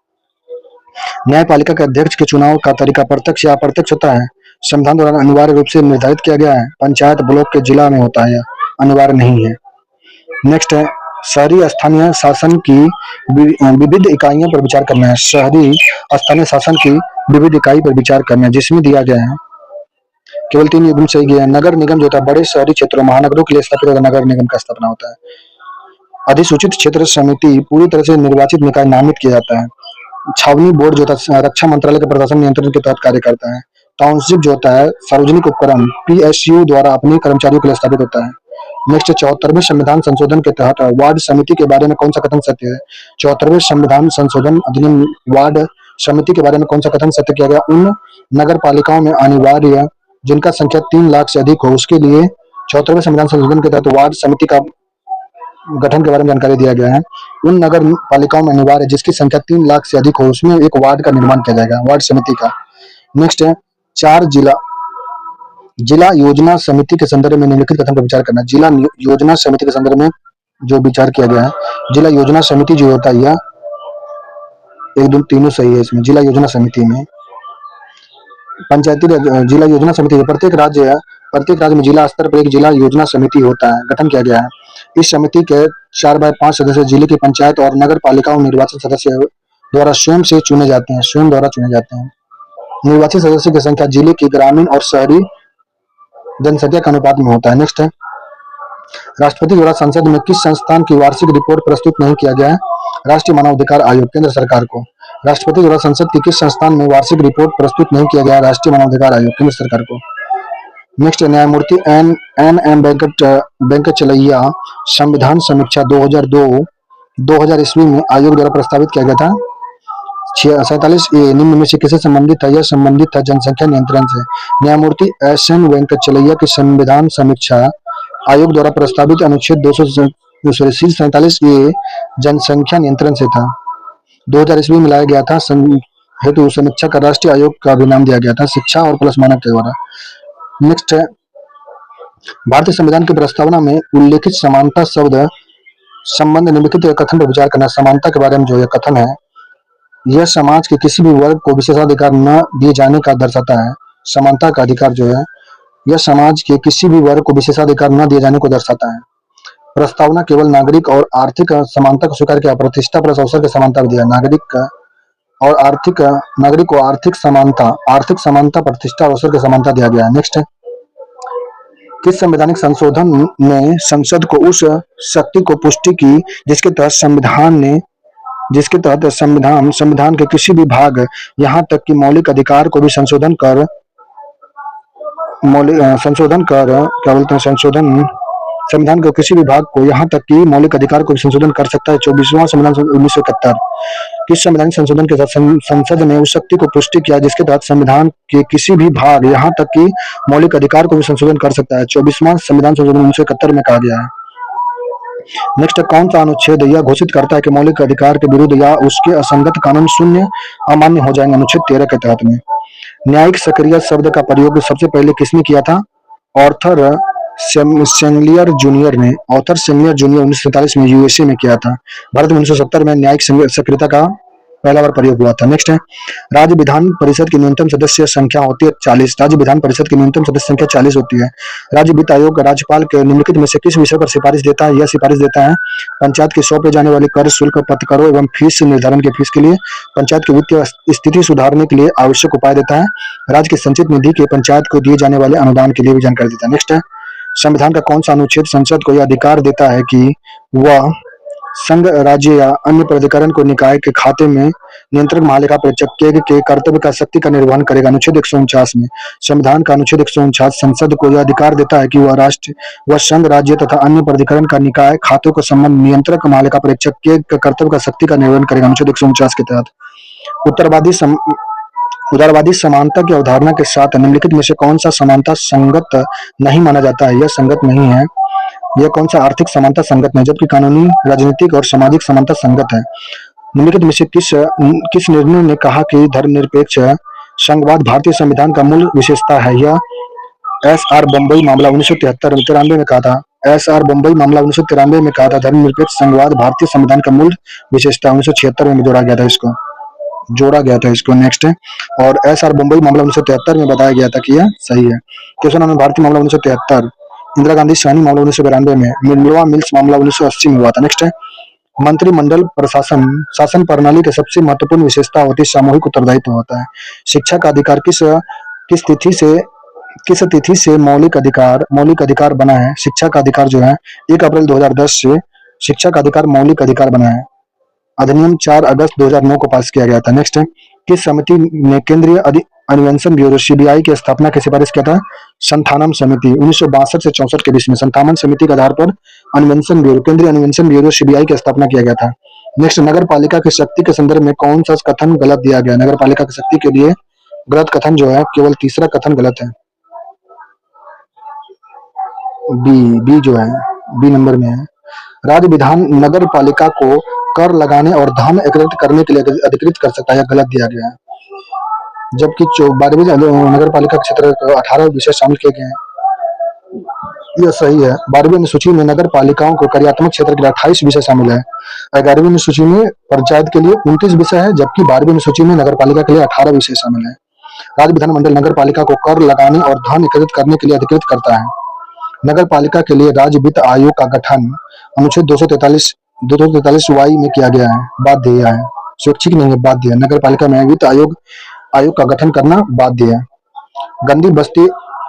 Speaker 1: न्यायपालिका के अध्यक्ष के चुनाव का तरीका प्रत्यक्ष या अप्रत्यक्ष होता है। संविधान द्वारा अनिवार्य रूप से निर्धारित किया गया है। पंचायत ब्लॉक के जिला में होता है, अनिवार्य नहीं है। नेक्स्ट है, शहरी स्थानीय शासन की विविध इकाइयों पर विचार करना है। शहरी स्थानीय शासन की विविध इकाई पर विचार करना है, जिसमें दिया गया है केवल 3 युग्म सही गया है। नगर निगम जो होता है बड़े शहरी क्षेत्रों महानगरों के लिए स्थापित होता है, नगर निगम का स्थापना होता है। अधिसूचित क्षेत्र समिति पूरी तरह से निर्वाचित निकाय नामित किया जाता है। छावनी बोर्ड जो होता है रक्षा मंत्रालय के प्रशासन नियंत्रण के तहत कार्य करता है। टाउनशिप जो होता है सार्वजनिक उपक्रम पीएसयू द्वारा अपने कर्मचारियों के लिए स्थापित होता है। नेक्स्ट, 74वें संविधान संशोधन के तहत वार्ड समिति के बारे में कौन सा कथन सत्य है? 74वें संविधान संशोधन अधिनियम वार्ड समिति के बारे में कौन सा कथन सत्य किया गया? उन नगर पालिकाओं में अनिवार्य जिनका संख्या 3 लाख से अधिक हो, उसके लिए 74वें संविधान संशोधन के तहत वार्ड समिति का गठन के बारे में जानकारी दिया गया है। उन नगर पालिकाओं में अनिवार्य जिसकी संख्या 3 लाख से अधिक हो, उसमें एक वार्ड का निर्माण किया जाएगा, वार्ड समिति का। नेक्स्ट है, 4 जिला योजना समिति के संदर्भ में निम्नलिखित कथन पर विचार करना। जिला योजना समिति के संदर्भ में जो विचार किया गया है, जिला योजना समिति जो होता है, 1 2 तीनों सही है इसमें। जिला योजना समिति में पंचायती जिला योजना समिति प्रत्येक राज्य में जिला स्तर पर एक जिला योजना समिति होता है, गठन किया गया है। इस समिति के 4/5 सदस्य जिले की पंचायत और नगर पालिकाओं निर्वाचित सदस्य द्वारा स्वयं चुने जाते हैं। निर्वाचित सदस्य की संख्या जिले की ग्रामीण और शहरी जनसंख्या के अनुपात में होता है। नेक्स्ट है, राष्ट्रपति द्वारा संसद में किस संस्थान की वार्षिक रिपोर्ट प्रस्तुत नहीं किया गया है? राष्ट्रीय मानवाधिकार आयोग, केंद्र सरकार को। राष्ट्रपति द्वारा संसद की किस संस्थान में वार्षिक रिपोर्ट प्रस्तुत नहीं किया गया है? राष्ट्रीय मानवाधिकार आयोग, केंद्र सरकार को। नेक्स्ट, न्यायमूर्ति एन वेंकटचलैया संविधान समीक्षा 2002 ईस्वी में आयोग द्वारा प्रस्तावित किया गया था। 47A निम्न में से किससे संबंधित है? यह संबंधित है जनसंख्या नियंत्रण से। न्यायमूर्ति एन वेंकटचलैया की संविधान समीक्षा आयोग द्वारा प्रस्तावित अनुच्छेद 47A जनसंख्या नियंत्रण से था। 2000 ईस्वी में लाया गया था। हेतु समीक्षा का राष्ट्रीय आयोग का भी नाम दिया गया था, शिक्षा और प्लस मानक के द्वारा। नेक्स्ट है, भारतीय संविधान की प्रस्तावना में उल्लेखित समानता शब्द संबंध निम्नलिखित कथन पर विचार करना। समानता के बारे में जो यह कथन है, यह समाज के किसी भी वर्ग को विशेषाधिकार न दिए जाने का दर्शाता है। समानता का अधिकार जो है, यह समाज के किसी भी वर्ग को विशेषाधिकार न दिए जाने को दर्शाता है। प्रस्तावना केवल नागरिक और आर्थिक समानता को स्वीकार किया, प्रतिष्ठा प्लस अवसर की समानता दिया। नागरिक को आर्थिक समानता, प्रतिष्ठा, अवसर की समानता दिया गया है। नेक्स्ट है, किस संवैधानिक संशोधन ने संसद को उस शक्ति को पुष्टि की जिसके तहत संविधान के किसी भी भाग यहाँ तक कि मौलिक अधिकार को भी संशोधन कर संविधान के किसी भी भाग को यहाँ तक कि मौलिक अधिकार को भी संशोधन कर सकता है? 24वां संविधान 1971। किस संवैधानिक संशोधन के तहत संसद ने उस शक्ति को पुष्टि किया जिसके तहत संविधान के किसी भी भाग यहाँ तक कि मौलिक अधिकार को भी संशोधन कर सकता है? 24वां संविधान संशोधन 1971 में कहा गया है। नेक्स्ट, कौन सा अनुच्छेद यह घोषित करता है कि मौलिक अधिकार के विरुद्ध या उसके असंगत कानून शून्य अमान्य हो जाएंगे? अनुच्छेद 13 के तहत में। न्यायिक सक्रिय शब्द का प्रयोग सबसे पहले किसने किया था? ऑर्थर सेंगलियर जूनियर ने 1947 में यूएसए में किया था। भारत में 1970 में न्यायिक सक्रियता का पहला बार प्रयोग हुआ था। नेक्स्ट है, राज्य विधान परिषद की न्यूनतम सदस्य संख्या होती है 40। राज्य विधान परिषद की न्यूनतम सदस्य संख्या 40 होती है। राज्य वित्त आयोग राज्यपाल के निम्नलिखित में से किस विषय पर सिफारिश देता है? यह सिफारिश देता है पंचायत की सौंपे जाने वाली कर, शुल्क, पथकरों एवं फीस निर्धारण की फीस के लिए, पंचायत की वित्तीय स्थिति सुधारने के लिए आवश्यक उपाय देता है, राज्य की संचित निधि के पंचायत को दिए जाने वाले अनुदान के लिए भी जानकारी देता है। नेक्स्ट है, संविधान का कौन सा अनुच्छेद संसद को यह अधिकार देता है कि वह संघ, राज्य या अन्य प्राधिकरण को निकाय के खाते में नियंत्रक महालेखा परीक्षक के कर्तव्य का सख्ती का निर्वहन करेगा। अनुच्छेद 149 में संविधान का अनुच्छेद 149 संसद को यह अधिकार देता है कि वह संघ, राज्य तथा अन्य प्राधिकरण का निकाय खातों के संबंध नियंत्रक महालेखा परीक्षक के कर्तव्य का सख्ती का निर्वहन करेगा। अनुच्छेद 149 के तहत उत्तरवादी उदारवादी समानता की अवधारणा के साथ निम्नलिखित में से कौन सा समानता संगत नहीं माना जाता है? यह संगत नहीं है। यह कौन सा आर्थिक समानता संगत नहीं, जबकि कानूनी, राजनीतिक और सामाजिक समानता संगत है? निम्नलिखित में से किस निर्णय ने कहा कि धर्मनिरपेक्ष संघवाद भारतीय संविधान का मूल विशेषता है? यह एस.आर. बम्बई मामला 1993 में कहा था। एस.आर. बम्बई मामला 1993 में कहा था धर्मनिरपेक्ष संघवाद भारतीय संविधान का मूल विशेषता। 1976 में जोड़ा गया था इसको। नेक्स्ट है, और एस.आर. बम्बई मामला 1973 में बताया गया था कि यह सही है। केशव भारती मामला 1973, इंदिरा गांधी सहनी मामला 1992 में, मिल्वा मिल्स मामला 1980 में हुआ था। नेक्स्ट है, मंत्रिमंडल प्रशासन शासन प्रणाली की सबसे महत्वपूर्ण विशेषता होती है सामूहिक उत्तरदायित्व होता है। शिक्षा का अधिकार किस तिथि से मौलिक अधिकार बना है? शिक्षा का अधिकार जो है 1 अप्रैल 2010 से शिक्षा का अधिकार मौलिक अधिकार बना है। अधिनियम 4 अगस्त 2009 को पास किया गया था। नेक्स्ट है, किस समिति ने केंद्रीय अन्वेषण ब्यूरो सीबीआई की स्थापना की सिफारिश किया था? संथानम समिति 1962 से 64 के बीच में संथानम समिति के आधार पर केंद्रीय अन्वेषण ब्यूरो सीबीआई की स्थापना किया गया था। नेक्स्ट, नगर पालिका की शक्ति के संदर्भ में कौन सा कथन गलत दिया गया? नगर पालिका की शक्ति के लिए गलत कथन जो है केवल तीसरा कथन गलत है। बी जो है बी नंबर में है। राज्य विधान नगर पालिका को कर लगाने और धन एकत्रित करने के लिए अधिकृत कर सकता है, गलत दिया गया है। जबकि 12वीं नगर पालिका क्षेत्र 18 विषय शामिल किए गए हैं, यह सही है। 12वीं अनुसूची में नगर पालिकाओं को कार्यात्मक क्षेत्र के लिए 28 विषय शामिल है। 11वीं अनुसूची में पंचायत के लिए 29 विषय है, जबकि 12वीं अनुसूची में नगर पालिका के लिए 18 विषय शामिल है। राज्य विधानमंडल नगर पालिका को कर लगाने और धन एकत्रित करने के लिए अधिकृत करता है। नगर पालिका के लिए राज्य वित्त आयोग का गठन अनुच्छेद 243 में किया गया है, बाध्य है, स्वैच्छिक नहीं है, बाध्य है। नगर पालिका में वित्त आयोग का गठन करना बाध्य है। गंदी बस्ती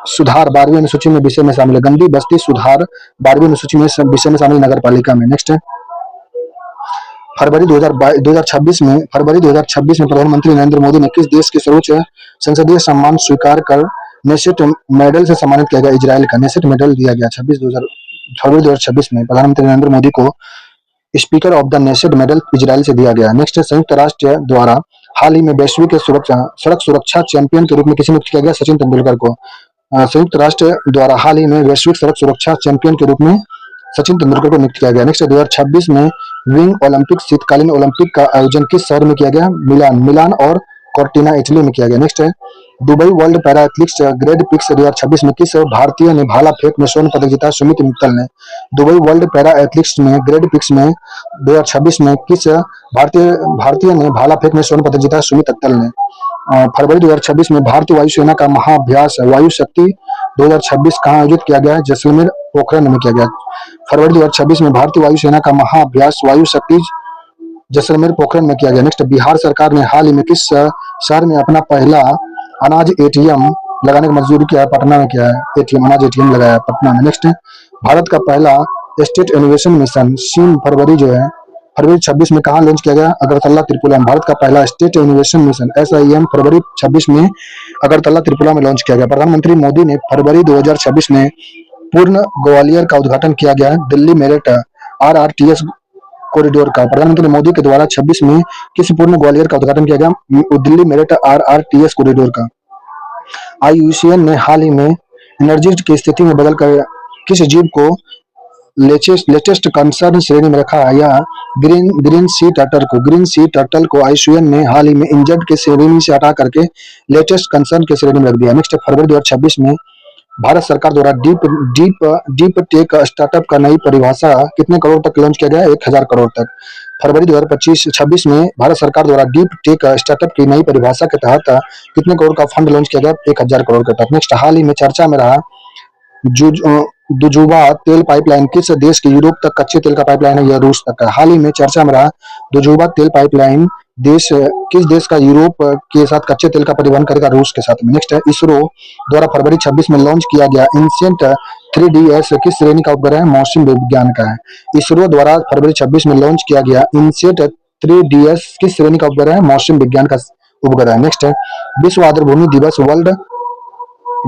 Speaker 1: सुधार 12वीं अनुसूची में विषय में शामिल है। गंदी बस्ती सुधार 12वीं अनुसूची में विषय में शामिल नगर पालिका में। नेक्स्ट है, फरवरी 2026 में प्रधानमंत्री नरेंद्र मोदी ने किस देश के सर्वोच्च संसदीय सम्मान स्वीकार कर नेसेट मेडल से सम्मानित किया गया? इजराइल का नेसेट मेडल दिया गया। फरवरी 2026 में प्रधानमंत्री नरेंद्र मोदी को speaker of the Knesset medal Israel से दिया गया। नेक्स्ट, संयुक्त राष्ट्र द्वारा हाल ही में वैश्विक सड़क सुरक्षा चैंपियन के रूप में किसे नियुक्त किया गया? सचिन तेंदुलकर को। संयुक्त राष्ट्र द्वारा हाल ही में वैश्विक सड़क सुरक्षा चैंपियन के रूप में सचिन तेंदुलकर को नियुक्त किया गया। नेक्स्ट, 2026 में विंग ओलंपिक शीतकालीन ओलंपिक का आयोजन किस शहर में किया गया? मिलान और कॉर्टिना इटली में किया गया। नेक्स्ट है, Dubai world para athletics grand prix 2026 में किस भारतीय ने भाला फेंक में स्वर्ण पदक जीता? सुमित मित्तल ने। दुबई वर्ल्ड पैरा एथलेटिक्स में ग्रेड पिक्स में 2026 में किस भारतीय ने भाला फेंक में स्वर्ण पदक जीता? सुमित मित्तल ने। फरवरी 2026 में भारतीय वायुसेना का महाअभ्यास वायु शक्ति 2026 कहाँ आयोजित किया गया है? जैसलमेर पोखरण में किया गया। फरवरी 2026 में भारतीय वायुसेना का महाअभ्यास वायु शक्ति जैसलमेर पोखरण में किया गया। नेक्स्ट, बिहार सरकार ने हाल ही में किस शहर में अपना पहला अनाज एटीएम लगाने की मंजूरी किया है? पटना में किया है, अनाज एटीएम लगाया है पटना में। नेक्स्ट, भारत का पहला स्टेट इनोवेशन मिशन सीम फरवरी 26 में कहाँ लॉन्च किया गया? अगरतला त्रिपुरा में। भारत का पहला स्टेट इनोवेशन मिशन SIM फरवरी 26 में अगरतला त्रिपुरा में लॉन्च किया गया। प्रधानमंत्री मोदी ने फरवरी 2026 में पूर्ण ग्वालियर का उद्घाटन किया गया। दिल्ली मेरठ RRTS कॉरिडोर का प्रधानमंत्री मोदी के द्वारा 26 में किस पूर्ण ग्वालियर का उद्घाटन किया गया? दिल्ली मेरठ RRTS कॉरिडोर का। IUCN ने हाल ही में एनर्जी की स्थिति में बदलकर किस जीव को लेटेस्ट कंसर्न श्रेणी में रखा है? या ग्रीन सी टर्टल को IUCN ने हाल ही में इंजर्ड के श्रेणी से हटा करके लेटेस्ट कंसर्न के श्रेणी में रख दिया। नेक्स्ट, फरवरी 2026 में भारत सरकार द्वारा डीप टेक स्टार्टअप का नई परिभाषा कितने करोड़ तक लॉन्च किया गया? 1000 करोड़ तक। फरवरी 2026 में भारत सरकार द्वारा डीप टेक स्टार्टअप की नई परिभाषा के तहत कितने करोड़ का फंड लॉन्च किया गया? 1000 करोड़ के तहत। नेक्स्ट, हाल ही में चर्चा में रहा दुजुबा तेल पाइपलाइन किस देश के यूरोप तक कच्चे तेल का पाइपलाइन है? यह रूस तक का। हाल ही में चर्चा में रहा दुजुबा तेल पाइपलाइन देश किस देश का यूरोप के साथ कच्चे तेल का परिवहन करेगा? रूस के साथ में। नेक्स्ट है, इसरो द्वारा फरवरी 26 में लॉन्च किया गया इनसेट 3DS किस श्रेणी का उपग्रह है? मौसम विज्ञान का है। इसरो द्वारा फरवरी 26 में लॉन्च किया गया इनसेट 3DS किस श्रेणी का उपग्रह है? मौसम विज्ञान का उपग्रह है। नेक्स्ट है, विश्व आर्द्रभूमि दिवस वर्ल्ड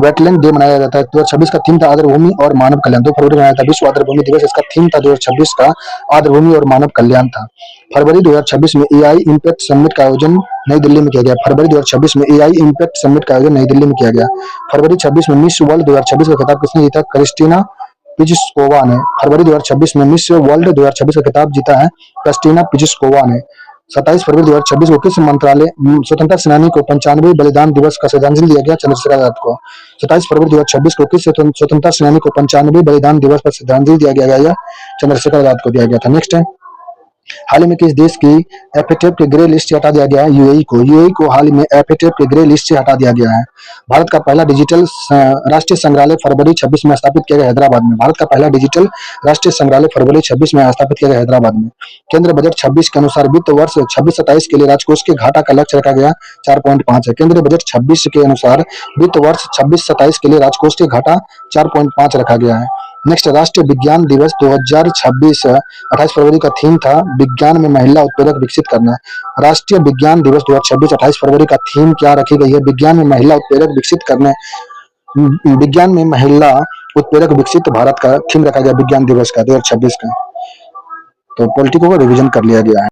Speaker 1: वेटलैंड डे मनाया जाता है। 2026 का थीम था आर्द्रभूमि और मानव कल्याण। 2 फरवरी मनाया था विश्व आर्द्रभूमि दिवस। इसका थीम था 2026 का आर्द्रभूमि और मानव कल्याण था। फरवरी 2026 में एआई इम्पैक्ट समिट का आयोजन नई दिल्ली में किया गया। फरवरी 2026 में एआई इम्पैक्ट समिट का आयोजन नई दिल्ली में किया गया। फरवरी 26 में मिस वर्ल्ड 2026 का खिताब किसने जीता? क्रिस्टीना पिस्कोवा ने। फरवरी 2026 में मिस वर्ल्ड 2026 का खिताब जीता है क्रिस्टीना पिस्कोवा ने। 27 फरवरी 2026 को किस मंत्रालय स्वतंत्रता सेनानी को 95वें बलिदान दिवस का श्रद्धांजलि दिया गया? चंद्रशेखर आजाद को। 27 फरवरी 2026 को किस स्वतंत्रता सेनानी को 95वें बलिदान दिवस पर श्रद्धांजलि दिया गया? यह चंद्रशेखर आजाद को दिया गया था। नेक्स्ट है, हाल ही में किस देश की एफएटीएफ के ग्रे लिस्ट से हटा दिया गया है? यूएई को। यूएई को हाल ही में एफएटीएफ के ग्रे लिस्ट से हटा दिया गया है। भारत का पहला डिजिटल राष्ट्रीय संग्रहालय फरवरी 26 में स्थापित किया गया हैदराबाद में। भारत का पहला डिजिटल राष्ट्रीय संग्रहालय फरवरी 26 में स्थापित किया गया हैदराबाद में। केंद्र बजट 26 के अनुसार वित्त वर्ष 26-27 के लिए राजकोष के घाटा का लक्ष्य रखा गया 4.5 है। केंद्रीय बजट 26 के अनुसार वित्त वर्ष 26-27 के लिए राजकोष के घाटा 4.5 रखा गया है। नेक्स्ट, राष्ट्रीय विज्ञान दिवस 2026 28 फरवरी का थीम था विज्ञान में महिला उत्प्रेरक विकसित करना। राष्ट्रीय विज्ञान दिवस 2026 28 फरवरी का थीम क्या रखी गई है? विज्ञान में महिला उत्प्रेरक विकसित करने। विज्ञान में महिला उत्प्रेरक विकसित भारत का थीम रखा गया विज्ञान दिवस का 2026 का। तो पॉलिटिको को रिवीजन कर लिया गया है।